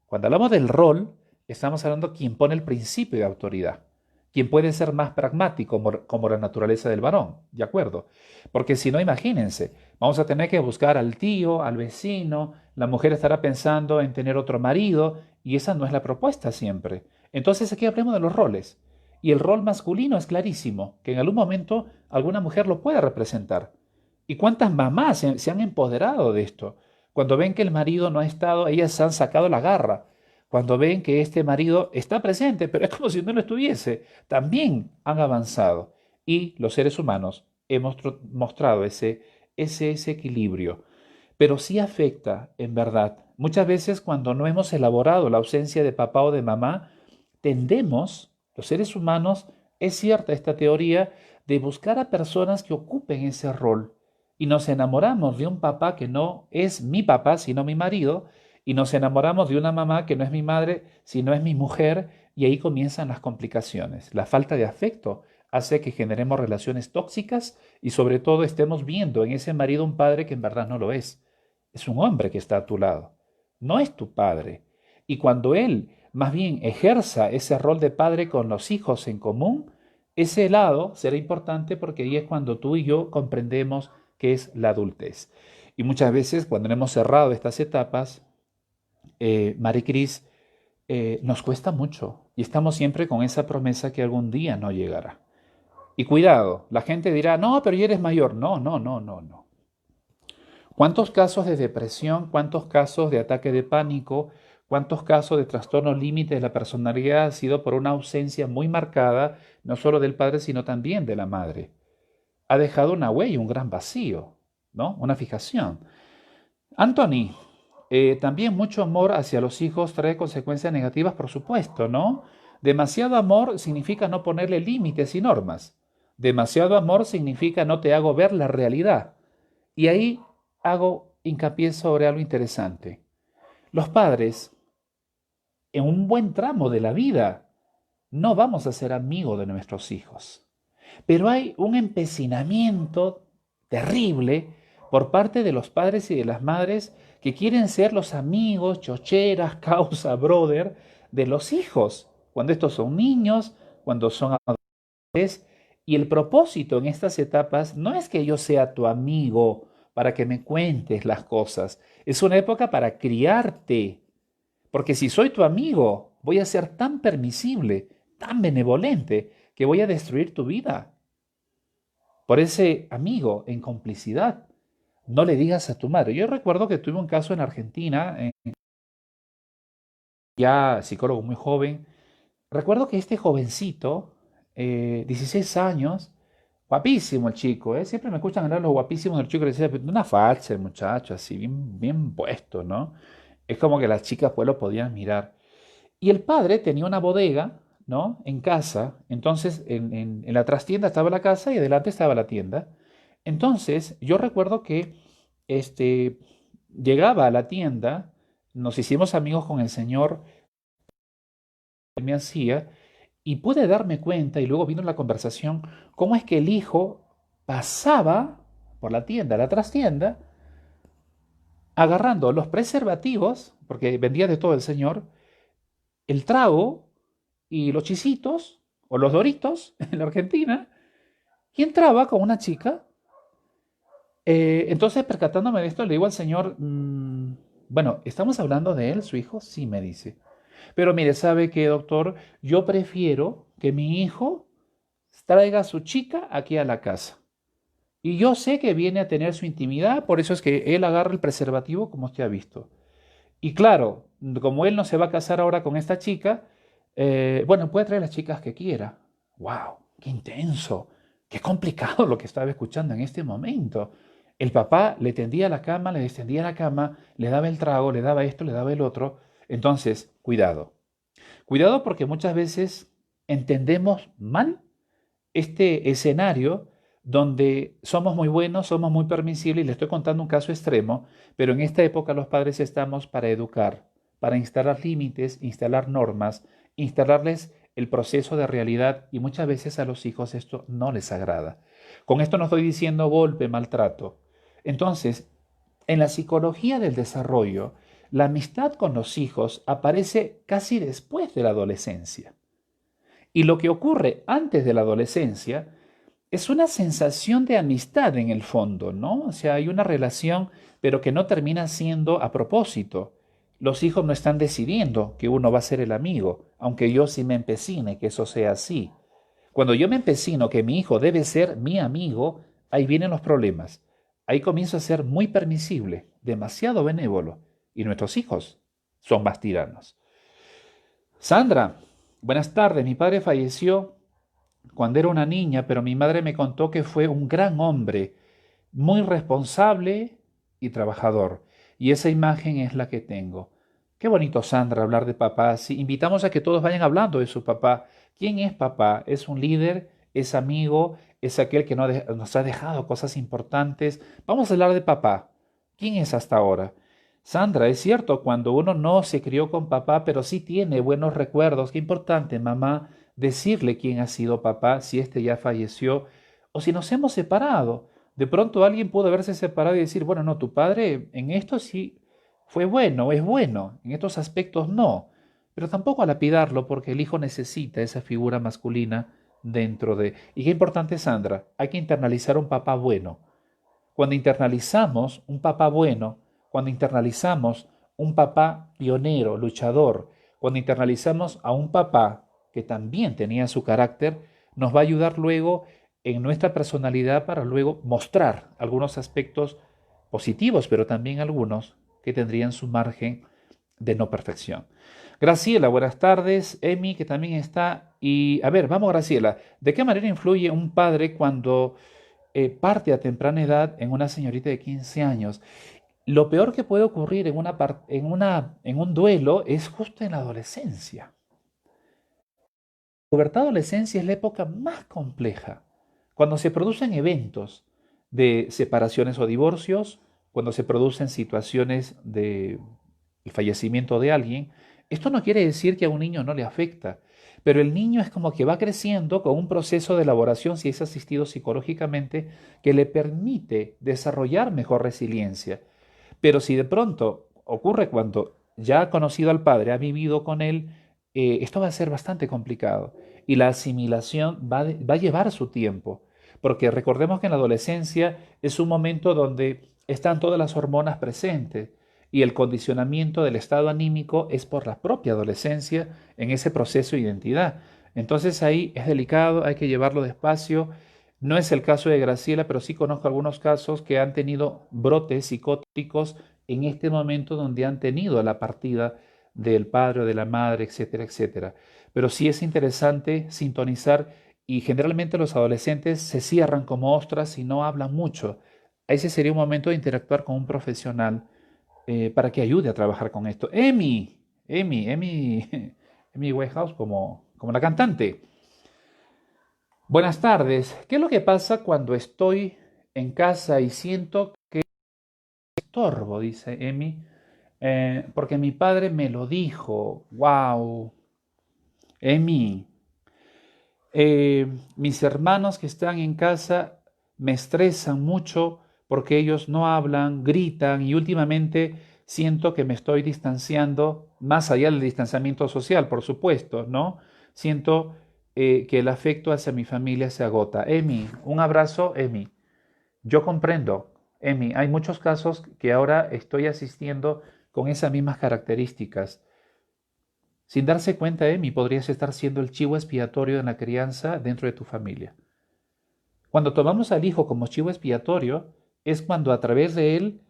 Cuando hablamos del rol, estamos hablando de quien pone el principio de autoridad, quien puede ser más pragmático como la naturaleza del varón, ¿de acuerdo? Porque si no, imagínense, vamos a tener que buscar al tío, al vecino, la mujer estará pensando en tener otro marido y esa no es la propuesta siempre. Entonces aquí hablemos de los roles. Y el rol masculino es clarísimo, que en algún momento alguna mujer lo puede representar. ¿Y cuántas mamás se han empoderado de esto? Cuando ven que el marido no ha estado, ellas se han sacado la garra. Cuando ven que este marido está presente, pero es como si no lo estuviese, también han avanzado. Y los seres humanos hemos mostrado ese equilibrio. Pero sí afecta, en verdad, Muchas veces cuando no hemos elaborado la ausencia de papá o de mamá, tendemos, los seres humanos, es cierta esta teoría, de buscar a personas que ocupen ese rol. Y nos enamoramos de un papá que no es mi papá, sino mi marido, y nos enamoramos de una mamá que no es mi madre, sino es mi mujer, y ahí comienzan las complicaciones. La falta de afecto hace que generemos relaciones tóxicas y sobre todo estemos viendo en ese marido un padre que en verdad no lo es. Es un hombre que está a tu lado, no es tu padre. Y cuando él más bien ejerza ese rol de padre con los hijos en común, ese lado será importante porque ahí es cuando tú y yo comprendemos qué es la adultez. Y muchas veces cuando hemos cerrado estas etapas, Marie Cris, nos cuesta mucho y estamos siempre con esa promesa que algún día no llegará. Y cuidado, la gente dirá, no, pero ya eres mayor. No, no, no, no, no. ¿Cuántos casos de depresión, cuántos casos de ataque de pánico, cuántos casos de trastorno límite de la personalidad ha sido por una ausencia muy marcada, no solo del padre, sino también de la madre? Ha dejado una huella, un gran vacío, ¿no? Una fijación. Anthony, también mucho amor hacia los hijos trae consecuencias negativas, por supuesto, ¿no? Demasiado amor significa no ponerle límites y normas. Demasiado amor significa no te hago ver la realidad. Y ahí hago hincapié sobre algo interesante. Los padres, en un buen tramo de la vida, no vamos a ser amigos de nuestros hijos. Pero hay un empecinamiento terrible por parte de los padres y de las madres que quieren ser los amigos, chocheras, causa, brother de los hijos, cuando estos son niños, cuando son adolescentes. Y el propósito en estas etapas no es que yo sea tu amigo para que me cuentes las cosas, es una época para criarte, porque si soy tu amigo, voy a ser tan permisible, tan benevolente, que voy a destruir tu vida. Por ese amigo en complicidad, no le digas a tu madre. Yo recuerdo que tuve un caso en Argentina, ya psicólogo muy joven. Recuerdo que este jovencito, 16 años, guapísimo el chico, ¿eh? Siempre me escuchan hablar los guapísimos del chico, le decía, una falsa el muchacho, así, bien, bien puesto, ¿no? Es como que las chicas pues lo podían mirar. Y el padre tenía una bodega, ¿no? En casa. Entonces, en la trastienda estaba la casa y adelante estaba la tienda. Entonces, yo recuerdo que este, llegaba a la tienda, nos hicimos amigos con el señor que me hacía, y pude darme cuenta, y luego vino la conversación, cómo es que el hijo pasaba por la tienda, la trastienda, agarrando los preservativos, porque vendía de todo el señor, el trago y los chisitos o los doritos en la Argentina y entraba con una chica. Entonces, percatándome de esto, le digo al señor, bueno, ¿estamos hablando de él, su hijo? Sí, me dice. Pero mire, ¿sabe qué, doctor? Yo prefiero que mi hijo traiga a su chica aquí a la casa. Y yo sé que viene a tener su intimidad, por eso es que él agarra el preservativo como usted ha visto. Y claro, como él no se va a casar ahora con esta chica, bueno, puede traer las chicas que quiera. ¡Wow! ¡Qué intenso! ¡Qué complicado lo que estaba escuchando en este momento! El papá le tendía la cama, le descendía la cama, le daba el trago, le daba esto, le daba el otro. Entonces, cuidado. Cuidado porque muchas veces entendemos mal este escenario donde somos muy buenos, somos muy permisibles, y le estoy contando un caso extremo, pero en esta época los padres estamos para educar, para instalar límites, instalar normas, instalarles el proceso de realidad y muchas veces a los hijos esto no les agrada. Con esto no estoy diciendo golpe, maltrato. Entonces, en la psicología del desarrollo, la amistad con los hijos aparece casi después de la adolescencia. Y lo que ocurre antes de la adolescencia es una sensación de amistad en el fondo, ¿no? O sea, hay una relación, pero que no termina siendo a propósito. Los hijos no están decidiendo que uno va a ser el amigo, aunque yo sí me empecine que eso sea así. Cuando yo me empecino que mi hijo debe ser mi amigo, ahí vienen los problemas. Ahí comienzo a ser muy permisible, demasiado benévolo, y nuestros hijos son más tiranos. Sandra, buenas tardes. Mi padre falleció cuando era una niña, pero mi madre me contó que fue un gran hombre, muy responsable y trabajador. y esa imagen es la que tengo. Qué bonito, Sandra, hablar de papá. Sí, invitamos a que todos vayan hablando de su papá. ¿Quién es papá? ¿Es un líder? ¿Es amigo? ¿Es aquel que nos ha dejado cosas importantes? Vamos a hablar de papá. ¿Quién es hasta ahora? Sandra, es cierto, cuando uno no se crió con papá, pero sí tiene buenos recuerdos. Qué importante, mamá, decirle quién ha sido papá, si éste ya falleció o si nos hemos separado. De pronto alguien pudo haberse separado y decir, bueno, no, tu padre en esto sí fue bueno, es bueno, en estos aspectos no. Pero tampoco a lapidarlo porque el hijo necesita esa figura masculina dentro de... Y qué importante, Sandra, hay que internalizar un papá bueno. Cuando internalizamos un papá bueno, cuando internalizamos un papá pionero, luchador, cuando internalizamos a un papá que también tenía su carácter, nos va a ayudar luego en nuestra personalidad para luego mostrar algunos aspectos positivos, pero también algunos que tendrían su margen de no perfección. Graciela, buenas tardes. Emi, que también está. Y a ver, vamos, Graciela. ¿De qué manera influye un padre cuando parte a temprana edad en una señorita de 15 años? Lo peor que puede ocurrir en un duelo es justo en la adolescencia. La pubertad adolescencia es la época más compleja, cuando se producen eventos de separaciones o divorcios, cuando se producen situaciones de el fallecimiento de alguien. Esto no quiere decir que a un niño no le afecta, pero el niño es como que va creciendo con un proceso de elaboración, si es asistido psicológicamente, que le permite desarrollar mejor resiliencia. Pero si de pronto ocurre cuando ya ha conocido al padre, ha vivido con él, esto va a ser bastante complicado y la asimilación va a llevar su tiempo, porque recordemos que en la adolescencia es un momento donde están todas las hormonas presentes y el condicionamiento del estado anímico es por la propia adolescencia en ese proceso de identidad. Entonces ahí es delicado, hay que llevarlo despacio. No es el caso de Graciela, pero sí conozco algunos casos que han tenido brotes psicóticos en este momento donde han tenido la partida del padre o de la madre, etcétera, etcétera. Pero sí es interesante sintonizar y generalmente los adolescentes se cierran como ostras y no hablan mucho. Ese sería un momento de interactuar con un profesional para que ayude a trabajar con esto. Amy Winehouse como la cantante. Buenas tardes. ¿Qué es lo que pasa cuando estoy en casa y siento que estorbo? Dice Emi. Porque mi padre me lo dijo. Wow. Emi, mis hermanos que están en casa me estresan mucho porque ellos no hablan, gritan y últimamente siento que me estoy distanciando, más allá del distanciamiento social, por supuesto, ¿no? Siento que el afecto hacia mi familia se agota. Emi, un abrazo, Emi. Yo comprendo, Emi, hay muchos casos que ahora estoy asistiendo con esas mismas características. Sin darse cuenta, Emi, podrías estar siendo el chivo expiatorio en la crianza dentro de tu familia. Cuando tomamos al hijo como chivo expiatorio, es cuando a través de él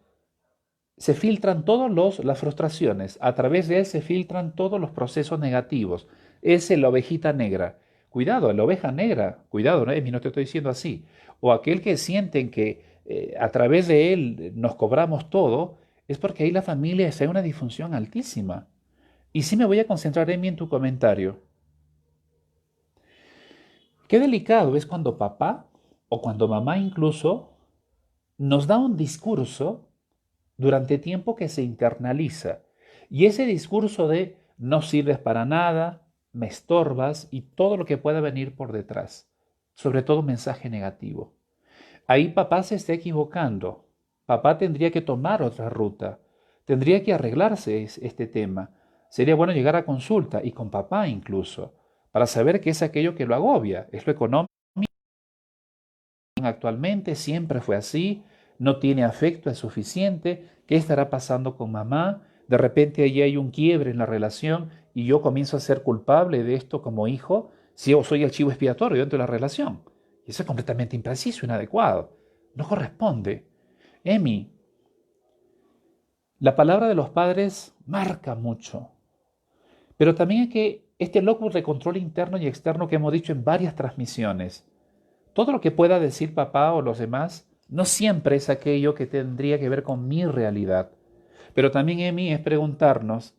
se filtran todas las frustraciones, a través de él se filtran todos los procesos negativos. Es la ovejita negra. Cuidado, la oveja negra, cuidado, ¿no? Emi, no te estoy diciendo así. O aquel que sienten que a través de él nos cobramos todo, es porque ahí la familia está en una disfunción altísima. Y sí me voy a concentrar, Emi, en tu comentario. Qué delicado es cuando papá o cuando mamá incluso nos da un discurso durante tiempo que se internaliza. Y ese discurso de no sirves para nada, me estorbas y todo lo que pueda venir por detrás. Sobre todo un mensaje negativo. Ahí papá se está equivocando. Papá tendría que tomar otra ruta. Tendría que arreglarse este tema. Sería bueno llegar a consulta y con papá incluso, para saber qué es aquello que lo agobia. ¿Es lo económico actualmente? ¿Siempre fue así? ¿No tiene afecto? ¿Es suficiente? ¿Qué estará pasando con mamá? De repente allí hay un quiebre en la relación y yo comienzo a ser culpable de esto como hijo, si yo soy el chivo expiatorio dentro de la relación. Y eso es completamente impreciso, inadecuado. No corresponde. Emi, la palabra de los padres marca mucho. Pero también es que este locus de control interno y externo que hemos dicho en varias transmisiones, todo lo que pueda decir papá o los demás, no siempre es aquello que tendría que ver con mi realidad. Pero también, Emi, es preguntarnos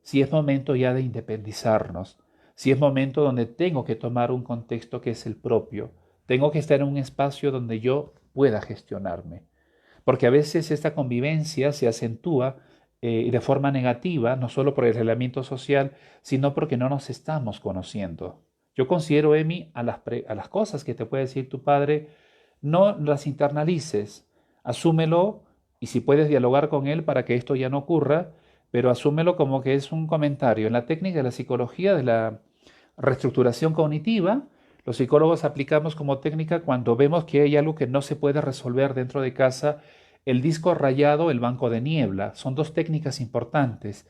si es momento ya de independizarnos, si es momento donde tengo que tomar un contexto que es el propio, tengo que estar en un espacio donde yo pueda gestionarme. Porque a veces esta convivencia se acentúa de forma negativa, no solo por el aislamiento social, sino porque no nos estamos conociendo. Yo considero, Emi, a las cosas que te puede decir tu padre, no las internalices, asúmelo y si puedes dialogar con él para que esto ya no ocurra, pero asúmelo como que es un comentario. En la técnica de la psicología de la reestructuración cognitiva, los psicólogos aplicamos como técnica cuando vemos que hay algo que no se puede resolver dentro de casa, el disco rayado, el banco de niebla. Son dos técnicas importantes.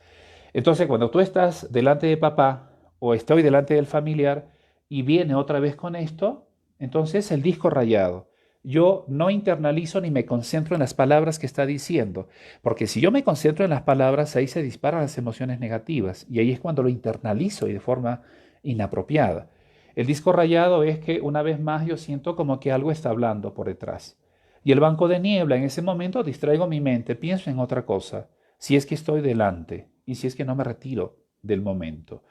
Entonces, cuando tú estás delante de papá o estoy delante del familiar y viene otra vez con esto, entonces el disco rayado. Yo no internalizo ni me concentro en las palabras que está diciendo, porque si yo me concentro en las palabras, ahí se disparan las emociones negativas y ahí es cuando lo internalizo y de forma inapropiada. El disco rayado es que una vez más yo siento como que algo está hablando por detrás. Y el banco de niebla, en ese momento distraigo mi mente, pienso en otra cosa, si es que estoy delante y si es que no me retiro del momento.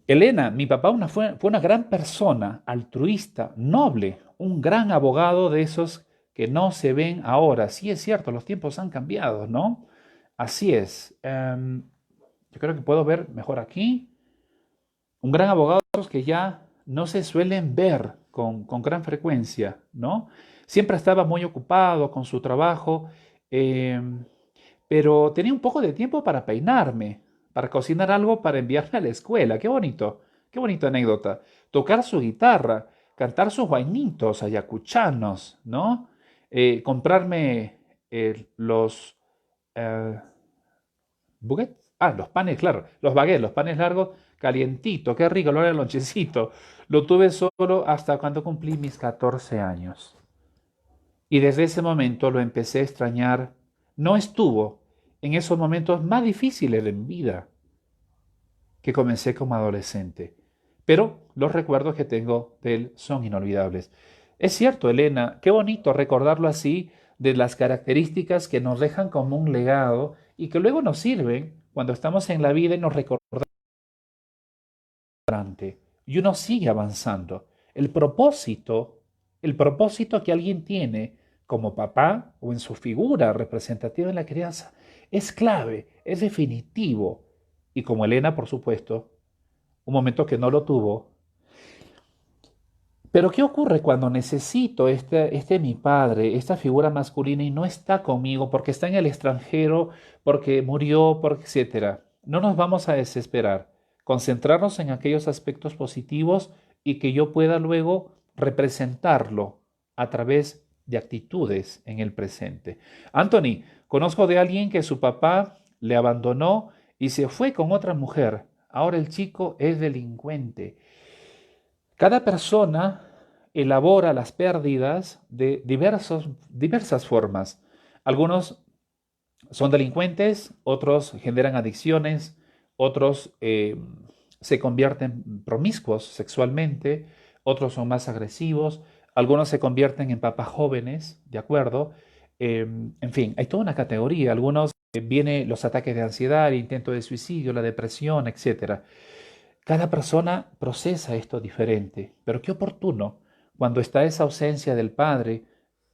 Elena, mi papá fue una gran persona, altruista, noble, un gran abogado de esos que no se ven ahora. Sí es cierto, los tiempos han cambiado, ¿no? Así es. Yo creo que puedo ver mejor aquí. Un gran abogado de esos que ya no se suelen ver con gran frecuencia, ¿no? Siempre estaba muy ocupado con su trabajo, em, pero tenía un poco de tiempo para peinarme, para cocinar algo para enviarme a la escuela. Qué bonita anécdota. Tocar su guitarra, cantar sus vainitos ayacuchanos, ¿no? Comprarme los eh, buguets, los panes, claro, los baguettes, los panes largos, calientitos, qué rico, lo era el lonchecito. Lo tuve solo hasta cuando cumplí mis 14 años. Y desde ese momento lo empecé a extrañar. No estuvo en esos momentos más difíciles de mi vida que comencé como adolescente. Pero los recuerdos que tengo de él son inolvidables. Es cierto, Elena, qué bonito recordarlo así, de las características que nos dejan como un legado y que luego nos sirven cuando estamos en la vida y nos recordamos y uno sigue avanzando. El propósito que alguien tiene como papá o en su figura representativa en la crianza es clave, es definitivo. Y como Elena, por supuesto, un momento que no lo tuvo. Pero ¿qué ocurre cuando necesito mi padre, esta figura masculina y no está conmigo porque está en el extranjero, porque murió, etcétera? No nos vamos a desesperar. Concentrarnos en aquellos aspectos positivos y que yo pueda luego representarlo a través de actitudes en el presente. Anthony, conozco de alguien que su papá le abandonó y se fue con otra mujer. Ahora el chico es delincuente. Cada persona elabora las pérdidas de diversas formas. Algunos son delincuentes, otros generan adicciones, otros se convierten promiscuos sexualmente, otros son más agresivos, algunos se convierten en papás jóvenes, ¿de acuerdo? En fin, hay toda una categoría. Algunos vienen los ataques de ansiedad, el intento de suicidio, la depresión, etcétera. Cada persona procesa esto diferente, pero qué oportuno cuando está esa ausencia del padre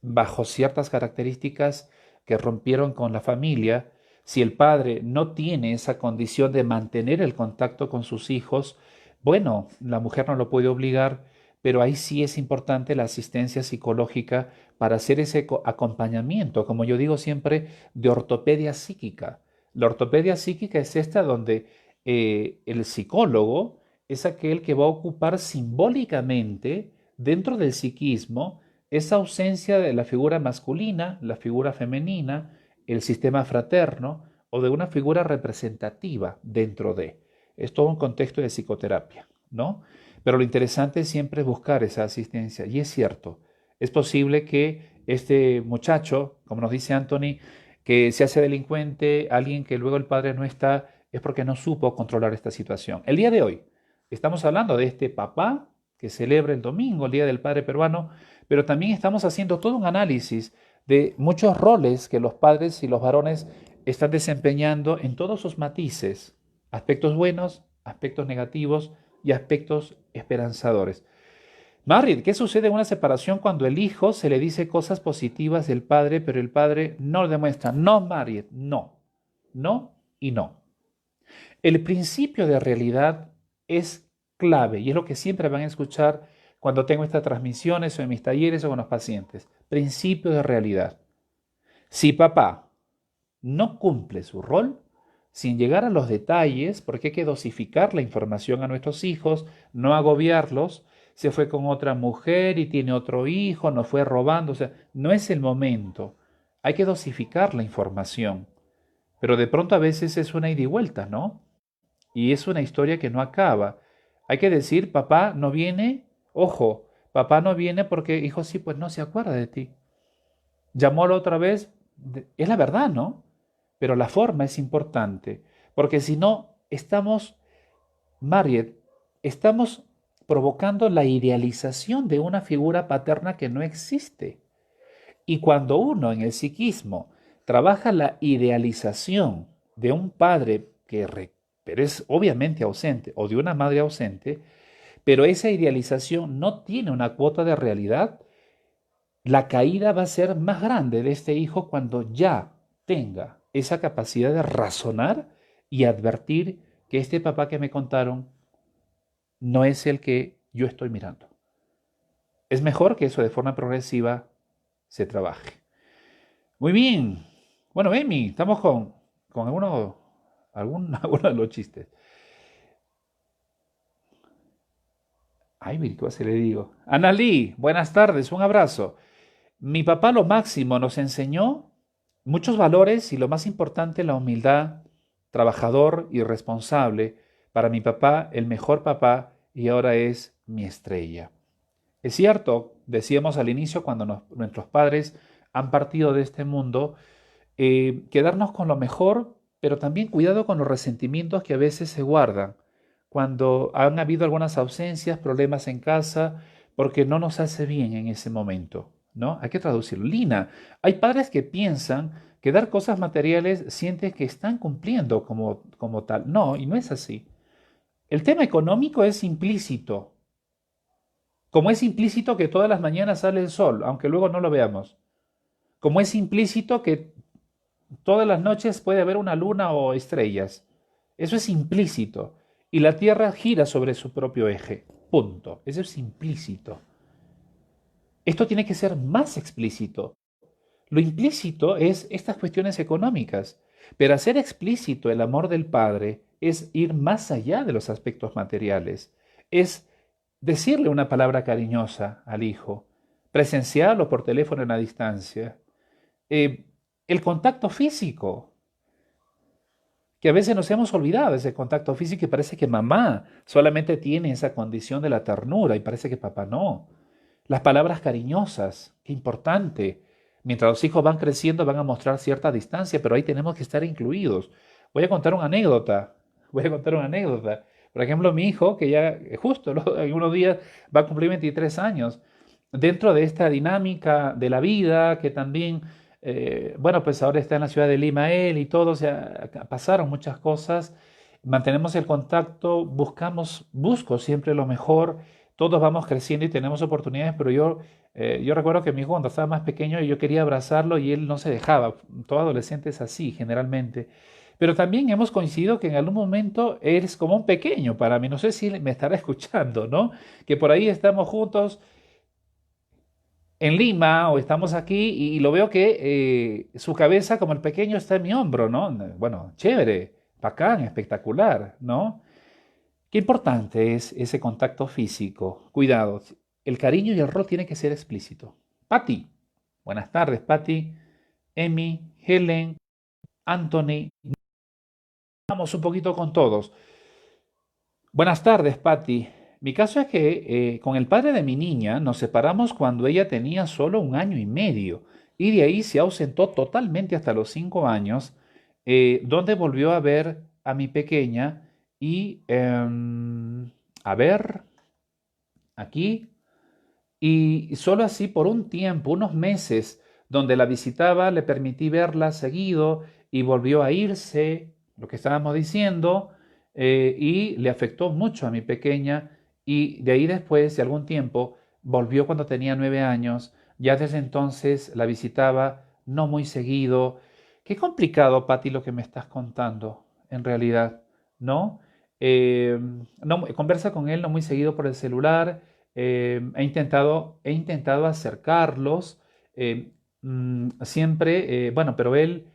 bajo ciertas características que rompieron con la familia, si el padre no tiene esa condición de mantener el contacto con sus hijos, bueno, la mujer no lo puede obligar, pero ahí sí es importante la asistencia psicológica para hacer ese acompañamiento, como yo digo siempre, de ortopedia psíquica. La ortopedia psíquica es esta donde el psicólogo es aquel que va a ocupar simbólicamente dentro del psiquismo esa ausencia de la figura masculina, la figura femenina, el sistema fraterno o de una figura representativa dentro de. Es todo un contexto de psicoterapia, ¿no? Pero lo interesante siempre es buscar esa asistencia. Y es cierto, es posible que este muchacho, como nos dice Anthony, que se hace delincuente, alguien que luego el padre no está, es porque no supo controlar esta situación. El día de hoy estamos hablando de este papá que celebra el domingo, el Día del Padre Peruano, pero también estamos haciendo todo un análisis de muchos roles que los padres y los varones están desempeñando en todos sus matices, aspectos buenos, aspectos negativos y aspectos esperanzadores. Marriott, ¿qué sucede en una separación cuando el hijo se le dice cosas positivas del padre, pero el padre no lo demuestra? No, Marriott, no, no y no. El principio de realidad es clave y es lo que siempre van a escuchar cuando tengo estas transmisiones o en mis talleres o con los pacientes. Principio de realidad. Si papá no cumple su rol, sin llegar a los detalles, porque hay que dosificar la información a nuestros hijos, no agobiarlos, se fue con otra mujer y tiene otro hijo, nos fue robando, o sea, no es el momento. Hay que dosificar la información, pero de pronto a veces es una ida y vuelta, ¿no? Y es una historia que no acaba. Hay que decir, papá no viene, ojo, papá no viene porque, hijo, sí, pues no se acuerda de ti. Llamó la otra vez, es la verdad, ¿no? Pero la forma es importante, porque si no, estamos, Mariet, estamos provocando la idealización de una figura paterna que no existe. Y cuando uno en el psiquismo trabaja la idealización de un padre pero es obviamente ausente, o de una madre ausente, pero esa idealización no tiene una cuota de realidad, la caída va a ser más grande de este hijo cuando ya tenga esa capacidad de razonar y advertir que este papá que me contaron no es el que yo estoy mirando. Es mejor que eso de forma progresiva se trabaje. Muy bien. Bueno, Emi, estamos con alguno de los chistes. Ay, ¿qué cosa le digo? Analí, buenas tardes, un abrazo. Mi papá lo máximo nos enseñó muchos valores y lo más importante, la humildad, trabajador y responsable. Para mi papá, el mejor papá y ahora es mi estrella. Es cierto, decíamos al inicio cuando nuestros padres han partido de este mundo, quedarnos con lo mejor, pero también cuidado con los resentimientos que a veces se guardan cuando han habido algunas ausencias, problemas en casa, porque no nos hace bien en ese momento, ¿no? Hay que traducirlo. Lina, hay padres que piensan que dar cosas materiales sienten que están cumpliendo como tal. No, y no es así. El tema económico es implícito, como es implícito que todas las mañanas sale el sol, aunque luego no lo veamos. Como es implícito que todas las noches puede haber una luna o estrellas. Eso es implícito. Y la Tierra gira sobre su propio eje. Punto. Eso es implícito. Esto tiene que ser más explícito. Lo implícito es estas cuestiones económicas. Pero hacer explícito el amor del Padre es ir más allá de los aspectos materiales. Es decirle una palabra cariñosa al hijo, presenciarlo por teléfono en la distancia. El contacto físico, que a veces nos hemos olvidado de ese contacto físico y parece que mamá solamente tiene esa condición de la ternura y parece que papá no. Las palabras cariñosas, qué importante. Mientras los hijos van creciendo van a mostrar cierta distancia, pero ahí tenemos que estar incluidos. Voy a contar una anécdota. Voy a contar una anécdota. Por ejemplo, mi hijo, que ya justo en unos días va a cumplir 23 años, dentro de esta dinámica de la vida, que también, bueno, pues ahora está en la ciudad de Lima él y todo, o sea, pasaron muchas cosas, mantenemos el contacto, busco siempre lo mejor, todos vamos creciendo y tenemos oportunidades, pero yo recuerdo que mi hijo cuando estaba más pequeño yo quería abrazarlo y él no se dejaba, todo adolescente es así generalmente. Pero también hemos coincidido que en algún momento eres como un pequeño para mí, no sé si me estará escuchando, ¿no? Que por ahí estamos juntos en Lima o estamos aquí y lo veo que su cabeza como el pequeño está en mi hombro, ¿no? Bueno, chévere, bacán, espectacular, ¿no? Qué importante es ese contacto físico. Cuidado, el cariño y el rol tiene que ser explícito. Patti, buenas tardes, Patti, Emi, Helen, Anthony. Vamos un poquito con todos. Buenas tardes, Patti. Mi caso es que con el padre de mi niña nos separamos cuando ella tenía solo 1 año y medio y de ahí se ausentó totalmente hasta los 5 años, donde volvió a ver a mi pequeña y, a ver, aquí, y solo así por un tiempo, unos meses, donde la visitaba, le permití verla seguido y volvió a irse, lo que estábamos diciendo, y le afectó mucho a mi pequeña y de ahí después de algún tiempo volvió cuando tenía 9 años, ya desde entonces la visitaba no muy seguido. Qué complicado, Pati, lo que me estás contando, en realidad, ¿no? No, conversa con él no muy seguido por el celular. He intentado acercarlos, eh, siempre, bueno, pero él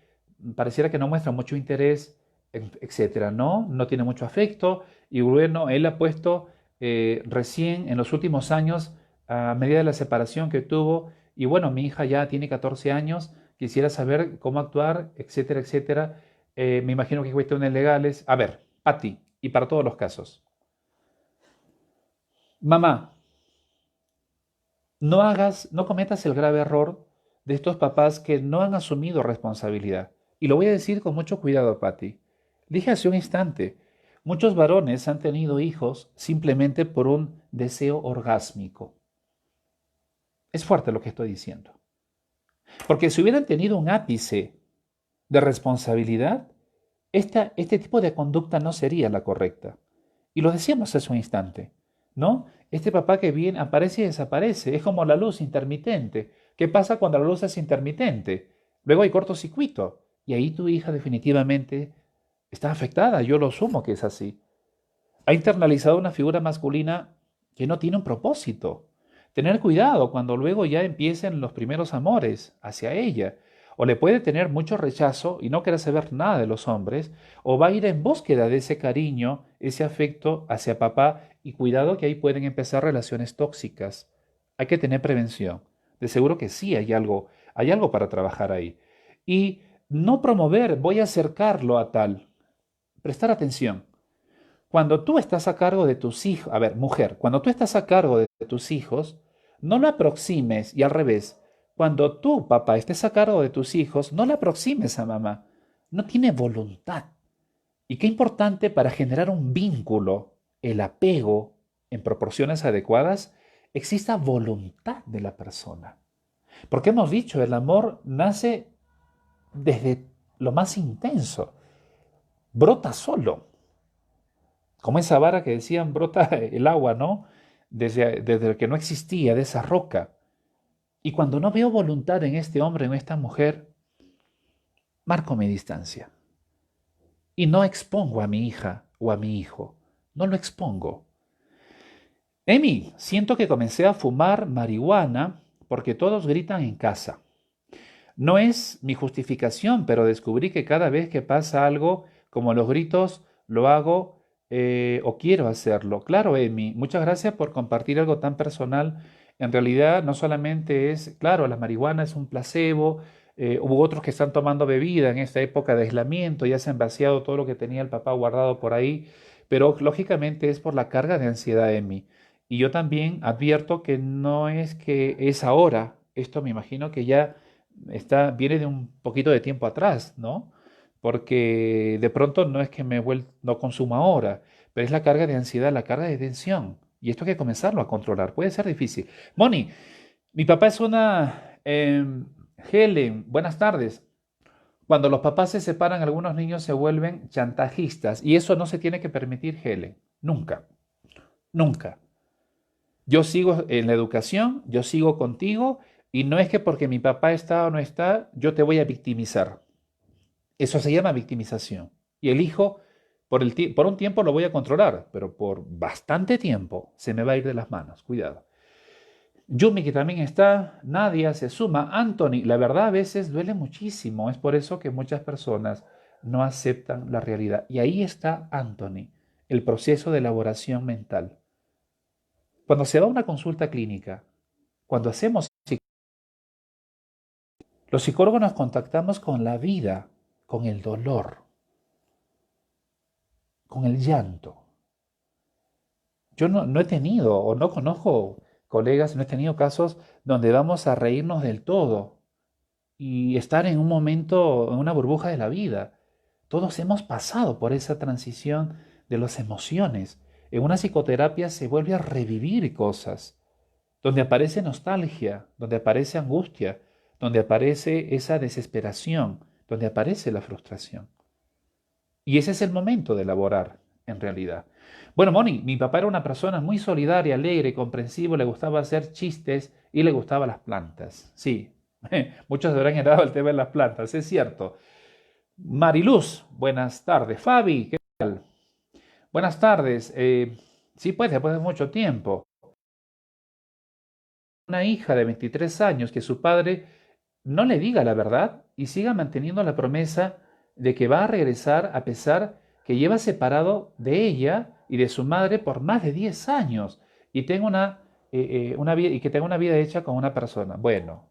pareciera que no muestra mucho interés, etcétera, ¿no? No tiene mucho afecto y bueno, él ha puesto recién en los últimos años, a medida de la separación que tuvo, y bueno, mi hija ya tiene 14 años, quisiera saber cómo actuar, etcétera, etcétera. Me imagino que hay cuestiones legales. A ver, Pati, y para todos los casos. Mamá, no cometas el grave error de estos papás que no han asumido responsabilidad. Y lo voy a decir con mucho cuidado, Patti. Dije hace un instante, muchos varones han tenido hijos simplemente por un deseo orgásmico. Es fuerte lo que estoy diciendo. Porque si hubieran tenido un ápice de responsabilidad, este tipo de conducta no sería la correcta. Y lo decíamos hace un instante, ¿no? Este papá que viene, aparece y desaparece, es como la luz intermitente. ¿Qué pasa cuando la luz es intermitente? Luego hay cortocircuito y ahí tu hija definitivamente está afectada, yo lo asumo que es así. Ha internalizado una figura masculina que no tiene un propósito. Tener cuidado cuando luego ya empiecen los primeros amores hacia ella. O le puede tener mucho rechazo y no querer saber nada de los hombres, o va a ir en búsqueda de ese cariño, ese afecto hacia papá, y cuidado que ahí pueden empezar relaciones tóxicas. Hay que tener prevención. De seguro que sí hay algo para trabajar ahí. Y no promover, voy a acercarlo a tal. Prestar atención. Cuando tú estás a cargo de tus hijos, a ver, mujer, cuando tú estás a cargo de tus hijos, no lo aproximes y al revés. Cuando tú, papá, estés a cargo de tus hijos, no le aproximes a mamá. No tiene voluntad. Y qué importante para generar un vínculo, el apego en proporciones adecuadas, exista voluntad de la persona. Porque hemos dicho, el amor nace desde lo más intenso, brota solo. Como esa vara que decían brota el agua, ¿no? Desde que no existía, de esa roca. Y cuando no veo voluntad en este hombre, en esta mujer, marco mi distancia. Y no expongo a mi hija o a mi hijo. No lo expongo. Emi, siento que comencé a fumar marihuana porque todos gritan en casa. No es mi justificación, pero descubrí que cada vez que pasa algo, como los gritos, lo hago o quiero hacerlo. Claro, Emi, muchas gracias por compartir algo tan personal. En realidad, no solamente es, claro, la marihuana es un placebo. Hubo otros que están tomando bebida en esta época de aislamiento, ya se han vaciado todo lo que tenía el papá guardado por ahí, pero lógicamente es por la carga de ansiedad, Emi. Y yo también advierto que no es que es ahora, esto me imagino que ya viene de un poquito de tiempo atrás, ¿no? Porque de pronto no es que no consumo ahora, pero es la carga de ansiedad, la carga de tensión. Y esto hay que comenzarlo a controlar. Puede ser difícil. Moni, mi papá es una... Helen, buenas tardes. Cuando los papás se separan, algunos niños se vuelven chantajistas y eso no se tiene que permitir, Helen. Nunca, nunca. Yo sigo en la educación, yo sigo contigo y no es que porque mi papá está o no está, yo te voy a victimizar. Eso se llama victimización. Y el hijo, por un tiempo lo voy a controlar, pero por bastante tiempo se me va a ir de las manos. Cuidado. Yumi, que también está, Nadia se suma, Anthony, la verdad a veces duele muchísimo, es por eso que muchas personas no aceptan la realidad. Y ahí está Anthony, el proceso de elaboración mental. Cuando se va a una consulta clínica, cuando hacemos los psicólogos nos contactamos con la vida, con el dolor, con el llanto. Yo no he tenido o no conozco colegas, no he tenido casos donde vamos a reírnos del todo y estar en un momento, en una burbuja de la vida. Todos hemos pasado por esa transición de las emociones. En una psicoterapia se vuelve a revivir cosas, donde aparece nostalgia, donde aparece angustia, donde aparece esa desesperación. donde aparece la frustración. Y ese es el momento de elaborar, en realidad. Bueno, Moni, mi papá era una persona muy solidaria, alegre, comprensivo, le gustaba hacer chistes y le gustaban las plantas. Sí, muchos habrán heredado el tema de las plantas, es cierto. Mariluz, buenas tardes. Fabi, ¿qué tal? Buenas tardes. Sí, pues, después de mucho tiempo. Una hija de 23 años que su padre no le diga la verdad y siga manteniendo la promesa de que va a regresar a pesar que lleva separado de ella y de su madre por más de 10 años y tenga y que tenga una vida hecha con una persona. Bueno,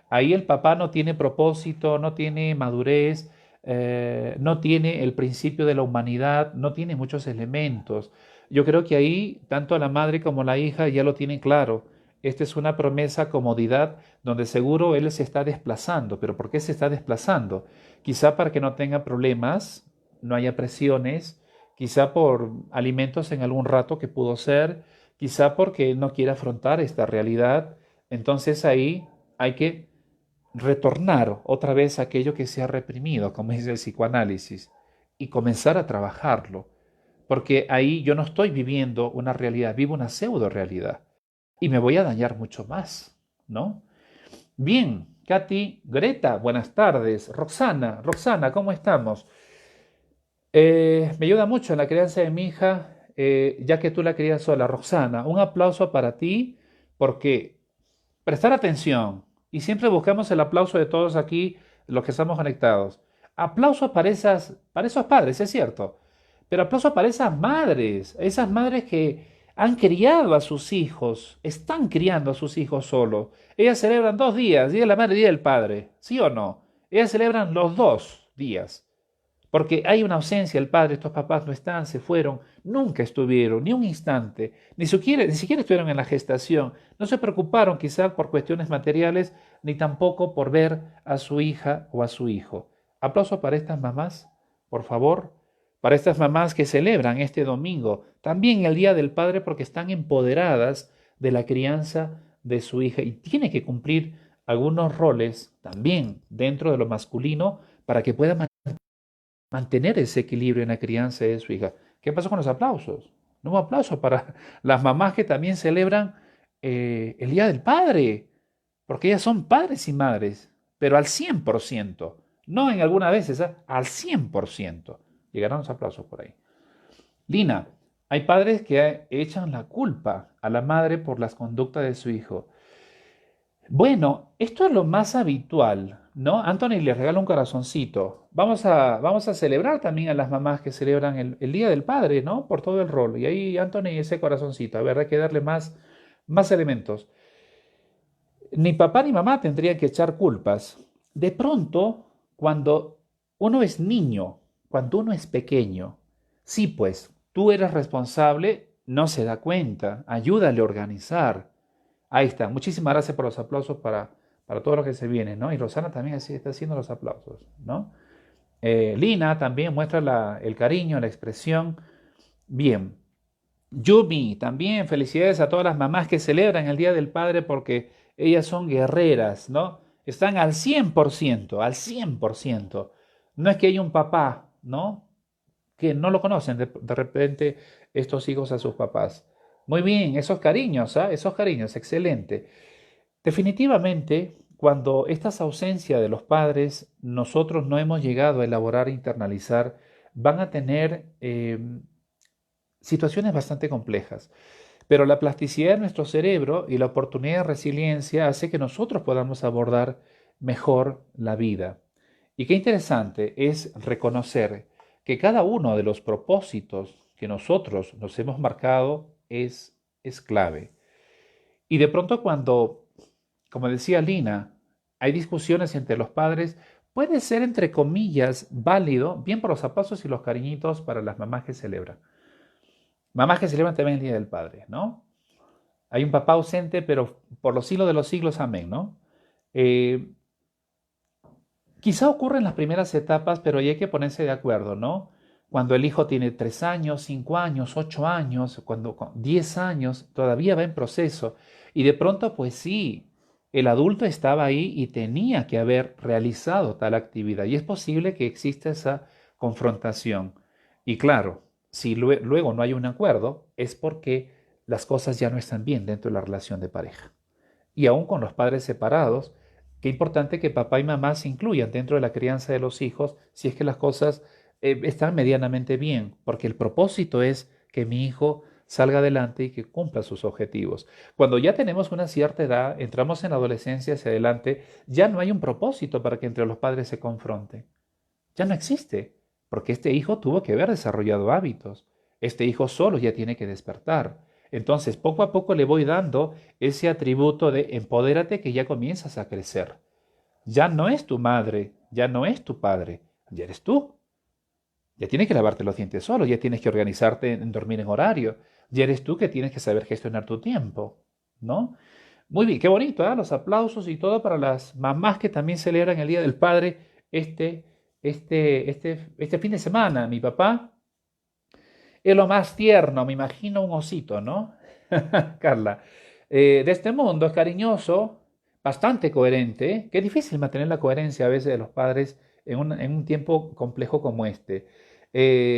ahí el papá no tiene propósito, no tiene madurez, no tiene el principio de la humanidad, no tiene muchos elementos. Yo creo que ahí tanto la madre como la hija ya lo tienen claro. Esta es una promesa comodidad donde seguro él se está desplazando. ¿Pero por qué se está desplazando? Quizá para que no tenga problemas, no haya presiones, quizá por alimentos en algún rato que pudo ser, quizá porque no quiere afrontar esta realidad. Entonces ahí hay que retornar otra vez a aquello que se ha reprimido, como dice el psicoanálisis, y comenzar a trabajarlo. Porque ahí yo no estoy viviendo una realidad, vivo una pseudo realidad y me voy a dañar mucho más, ¿no? Bien, Katy, Greta, buenas tardes. Roxana, ¿cómo estamos? Me ayuda mucho en la crianza de mi hija, ya que tú la crías sola. Roxana, un aplauso para ti, porque prestar atención, y siempre buscamos el aplauso de todos aquí, los que estamos conectados. Aplauso para esos padres, es cierto, pero aplauso para esas madres que han criado a sus hijos, están criando a sus hijos solos. Ellas celebran 2 días, Día de la Madre y Día del Padre, ¿sí o no? Ellas celebran los 2 días. Porque hay una ausencia, el padre, estos papás no están, se fueron, nunca estuvieron, ni un instante, ni siquiera estuvieron en la gestación, no se preocuparon quizás por cuestiones materiales, ni tampoco por ver a su hija o a su hijo. Aplauso para estas mamás, por favor, para estas mamás que celebran este domingo, también el Día del Padre, porque están empoderadas de la crianza de su hija y tiene que cumplir algunos roles también dentro de lo masculino para que pueda mantener ese equilibrio en la crianza de su hija. ¿Qué pasó con los aplausos? No hubo aplausos para las mamás que también celebran el Día del Padre, porque ellas son padres y madres, pero al 100%, no en algunas veces, al 100%. Llegarán los aplausos por ahí. Lina, hay padres que echan la culpa a la madre por las conductas de su hijo. Bueno, esto es lo más habitual, ¿no? Anthony le regala un corazoncito. Vamos a celebrar también a las mamás que celebran el Día del Padre, ¿no? Por todo el rol. Y ahí Anthony ese corazoncito. A ver, hay que darle más elementos. Ni papá ni mamá tendrían que echar culpas. De pronto, cuando uno es niño, cuando uno es pequeño, sí, pues, tú eres responsable, no se da cuenta, ayúdale a organizar. Ahí está. Muchísimas gracias por los aplausos para todo lo que se viene, ¿no? Y Rosana también así está haciendo los aplausos, ¿no? Lina también muestra el cariño, la expresión. Bien. Yumi, también felicidades a todas las mamás que celebran el Día del Padre porque ellas son guerreras, ¿no? Están al 100%, al 100%. No es que hay un papá, ¿no? Que no lo conocen de repente estos hijos a sus papás. Muy bien, esos cariños, ¿ah? Esos cariños, excelente. Definitivamente, cuando estas ausencias de los padres nosotros no hemos llegado a elaborar e internalizar, van a tener situaciones bastante complejas. Pero la plasticidad de nuestro cerebro y la oportunidad de resiliencia hace que nosotros podamos abordar mejor la vida. Y qué interesante es reconocer que cada uno de los propósitos que nosotros nos hemos marcado es clave. Y de pronto cuando, como decía Lina, hay discusiones entre los padres, puede ser entre comillas válido, bien por los aplausos y los cariñitos para las mamás que celebran. Mamás que celebran también el Día del Padre, ¿no? Hay un papá ausente, pero por los siglos de los siglos, amén, ¿no? Eh, Quizá ocurre en las primeras etapas, pero ahí hay que ponerse de acuerdo, ¿no? Cuando el hijo tiene 3 años, 5 años, 8 años, cuando con 10 años, todavía va en proceso. Y de pronto, pues sí, el adulto estaba ahí y tenía que haber realizado tal actividad. Y es posible que exista esa confrontación. Y claro, si luego no hay un acuerdo, es porque las cosas ya no están bien dentro de la relación de pareja. Y aún con los padres separados, qué importante que papá y mamá se incluyan dentro de la crianza de los hijos si es que las cosas están medianamente bien, porque el propósito es que mi hijo salga adelante y que cumpla sus objetivos. Cuando ya tenemos una cierta edad, entramos en adolescencia hacia adelante, ya no hay un propósito para que entre los padres se confronten. Ya no existe, porque este hijo tuvo que haber desarrollado hábitos. Este hijo solo ya tiene que despertar. Entonces, poco a poco le voy dando ese atributo de empodérate que ya comienzas a crecer. Ya no es tu madre, ya no es tu padre, ya eres tú. Ya tienes que lavarte los dientes solo, ya tienes que organizarte en dormir en horario, ya eres tú que tienes que saber gestionar tu tiempo, ¿no? Muy bien, qué bonito, ¿eh? Los aplausos y todo para las mamás que también celebran el Día del Padre este, este fin de semana. Mi papá es lo más tierno, me imagino un osito, ¿no? Carla, de este mundo es cariñoso, bastante coherente, que es difícil mantener la coherencia a veces de los padres en un tiempo complejo como este.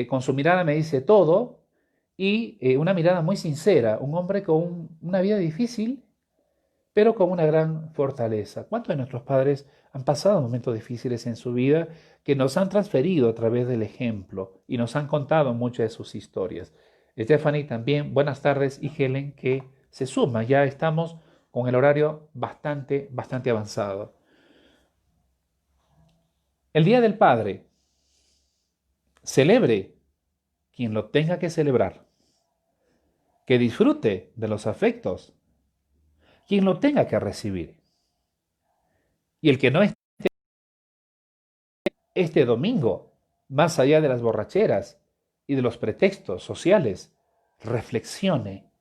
Con su mirada me dice todo y una mirada muy sincera, un hombre con una vida difícil pero con una gran fortaleza. ¿Cuántos de nuestros padres han pasado momentos difíciles en su vida que nos han transferido a través del ejemplo y nos han contado muchas de sus historias? Stephanie también, buenas tardes, y Helen que se suma, ya estamos con el horario bastante avanzado. El Día del Padre, celebre quien lo tenga que celebrar, que disfrute de los afectos, quien lo tenga que recibir. Y el que no este domingo, más allá de las borracheras y de los pretextos sociales, reflexione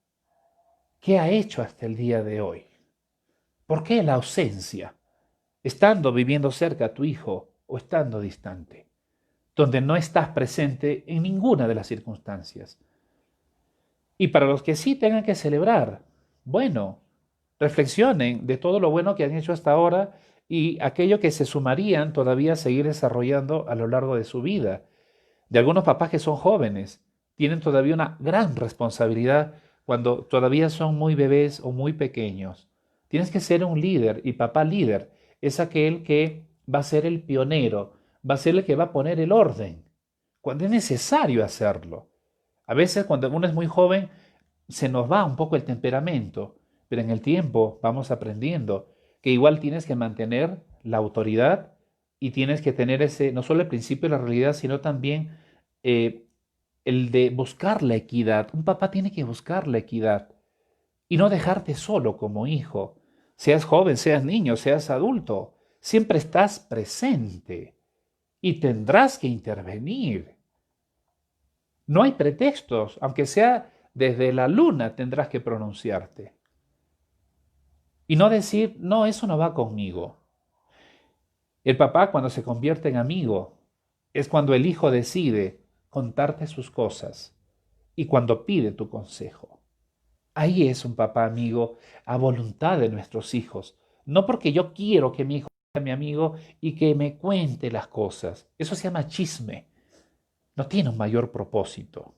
qué ha hecho hasta el día de hoy. ¿Por qué la ausencia? Estando viviendo cerca a tu hijo o estando distante, donde no estás presente en ninguna de las circunstancias. Y para los que sí tengan que celebrar, bueno, reflexionen de todo lo bueno que han hecho hasta ahora y aquello que se sumarían todavía a seguir desarrollando a lo largo de su vida. De algunos papás que son jóvenes, tienen todavía una gran responsabilidad cuando todavía son muy bebés o muy pequeños. Tienes que ser un líder y papá líder es aquel que va a ser el pionero, va a ser el que va a poner el orden, cuando es necesario hacerlo. A veces cuando uno es muy joven se nos va un poco el temperamento, pero en el tiempo vamos aprendiendo que igual tienes que mantener la autoridad y tienes que tener ese, no solo el principio de la realidad, sino también eh, el de buscar la equidad. Un papá tiene que buscar la equidad y no dejarte solo como hijo. Seas joven, seas niño, seas adulto, siempre estás presente y tendrás que intervenir. No hay pretextos, aunque sea desde la luna tendrás que pronunciarte. Y no decir, no, eso no va conmigo. El papá cuando se convierte en amigo es cuando el hijo decide contarte sus cosas y cuando pide tu consejo. Ahí es un papá amigo a voluntad de nuestros hijos, no porque yo quiero que mi hijo sea mi amigo y que me cuente las cosas. Eso se llama chisme, no tiene un mayor propósito.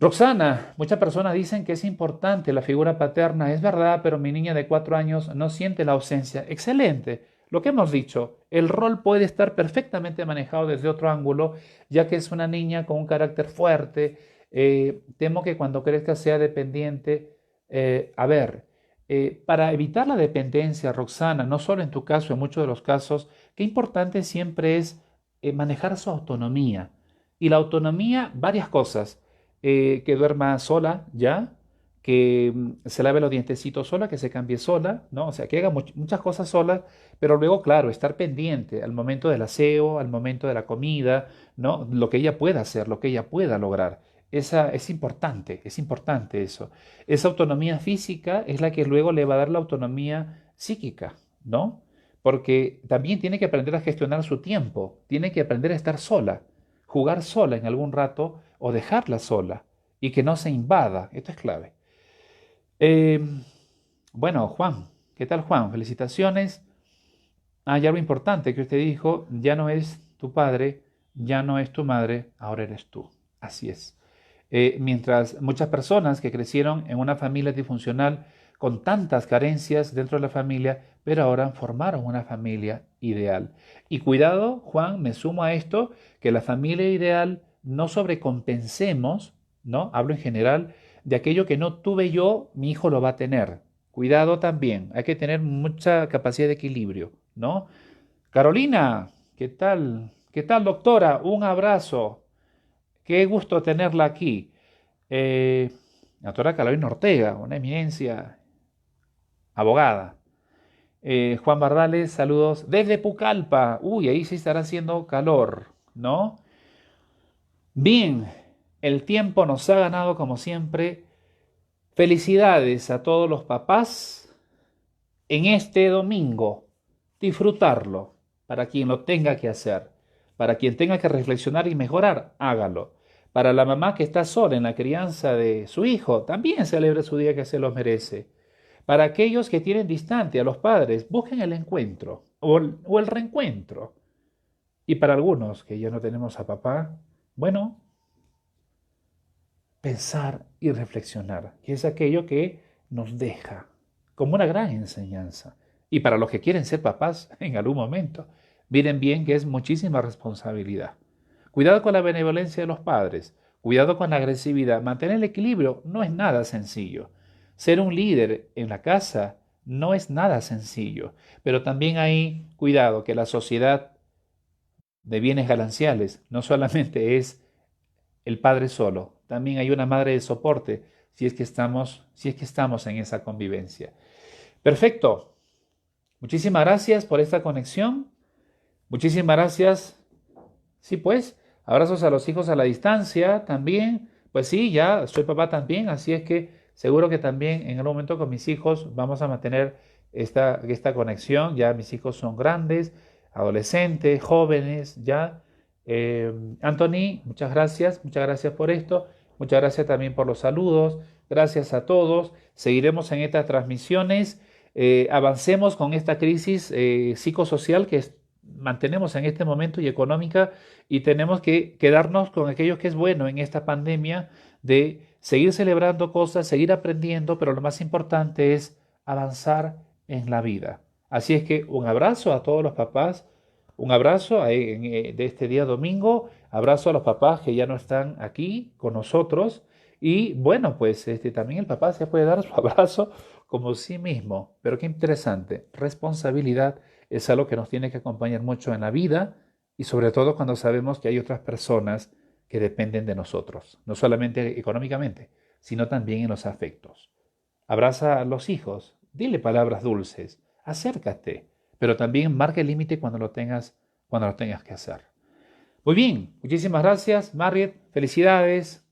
Roxana, muchas personas dicen que es importante la figura paterna. Es verdad, pero mi niña de 4 años no siente la ausencia. Excelente. Lo que hemos dicho, el rol puede estar perfectamente manejado desde otro ángulo, ya que es una niña con un carácter fuerte. Temo que cuando crezca sea dependiente. Para evitar la dependencia, Roxana, no solo en tu caso, en muchos de los casos, qué importante siempre es manejar su autonomía. Y la autonomía, varias cosas que duerma sola ya, que se lave los dientecitos sola, que se cambie sola, ¿no? O sea, que haga muchas cosas sola, pero luego, claro, estar pendiente al momento del aseo, al momento de la comida, ¿no? Lo que ella pueda hacer, lo que ella pueda lograr. Esa, es importante eso. Esa autonomía física es la que luego le va a dar la autonomía psíquica, ¿no? Porque también tiene que aprender a gestionar su tiempo, tiene que aprender a estar sola, jugar sola en algún rato o dejarla sola y que no se invada. Esto es clave. Eh, bueno, Juan, ¿Qué tal, Juan? Felicitaciones. Hay algo importante que usted dijo, ya no es tu padre, ya no es tu madre, ahora eres tú. Así es. Mientras muchas personas que crecieron en una familia disfuncional con tantas carencias dentro de la familia, pero ahora formaron una familia ideal. Y cuidado, Juan, me sumo a esto, que la familia ideal no sobrecompensemos, ¿no? Hablo en general, de aquello que no tuve yo, mi hijo lo va a tener. Cuidado también, hay que tener mucha capacidad de equilibrio, ¿no? Carolina, ¿qué tal? ¿Qué tal, doctora? Un abrazo. Qué gusto tenerla aquí. Eh, la doctora Carolina Ortega, una eminencia, abogada. Juan Bardales, saludos desde Pucallpa. Uy, ahí sí estará haciendo calor, ¿no? Bien, el tiempo nos ha ganado como siempre. Felicidades a todos los papás en este domingo. Disfrutarlo para quien lo tenga que hacer. Para quien tenga que reflexionar y mejorar, hágalo. Para la mamá que está sola en la crianza de su hijo, también celebre su día que se lo merece. Para aquellos que tienen distante a los padres, busquen el encuentro o el reencuentro. Y para algunos que ya no tenemos a papá, bueno, pensar y reflexionar, que es aquello que nos deja como una gran enseñanza. Y para los que quieren ser papás en algún momento, miren bien que es muchísima responsabilidad. Cuidado con la benevolencia de los padres, cuidado con la agresividad, mantener el equilibrio no es nada sencillo. Ser un líder en la casa no es nada sencillo, pero también hay cuidado que la sociedad de bienes gananciales no solamente es el padre solo, también hay una madre de soporte si es que estamos en esa convivencia. Perfecto. Muchísimas gracias por esta conexión. Muchísimas gracias. Sí, pues, abrazos a los hijos a la distancia también. Pues sí, ya soy papá también, así es que seguro que también en algún momento con mis hijos vamos a mantener esta conexión. Ya mis hijos son grandes, adolescentes, jóvenes, ya. Anthony, muchas gracias por esto. Muchas gracias también por los saludos. Gracias a todos. Seguiremos en estas transmisiones. Avancemos con esta crisis psicosocial mantenemos en este momento y económica y tenemos que quedarnos con aquello que es bueno en esta pandemia de seguir celebrando cosas, seguir aprendiendo, pero lo más importante es avanzar en la vida. Así es que un abrazo a todos los papás, un abrazo de este día domingo, abrazo a los papás que ya no están aquí con nosotros y bueno, pues también el papá se puede dar su abrazo como sí mismo, pero qué interesante, responsabilidad es algo que nos tiene que acompañar mucho en la vida y sobre todo cuando sabemos que hay otras personas que dependen de nosotros, no solamente económicamente, sino también en los afectos. Abraza a los hijos, dile palabras dulces, acércate, pero también marca el límite cuando lo tengas que hacer. Muy bien, muchísimas gracias, Marriott, felicidades,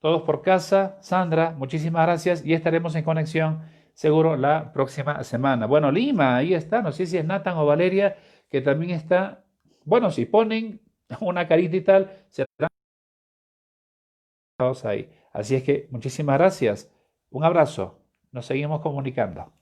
todos por casa, Sandra, muchísimas gracias y estaremos en conexión seguro la próxima semana. Bueno, Lima, ahí está, no sé si es Nathan o Valeria, que también está. Bueno, si ponen una carita y tal, serán ahí. Así es que muchísimas gracias. Un abrazo. Nos seguimos comunicando.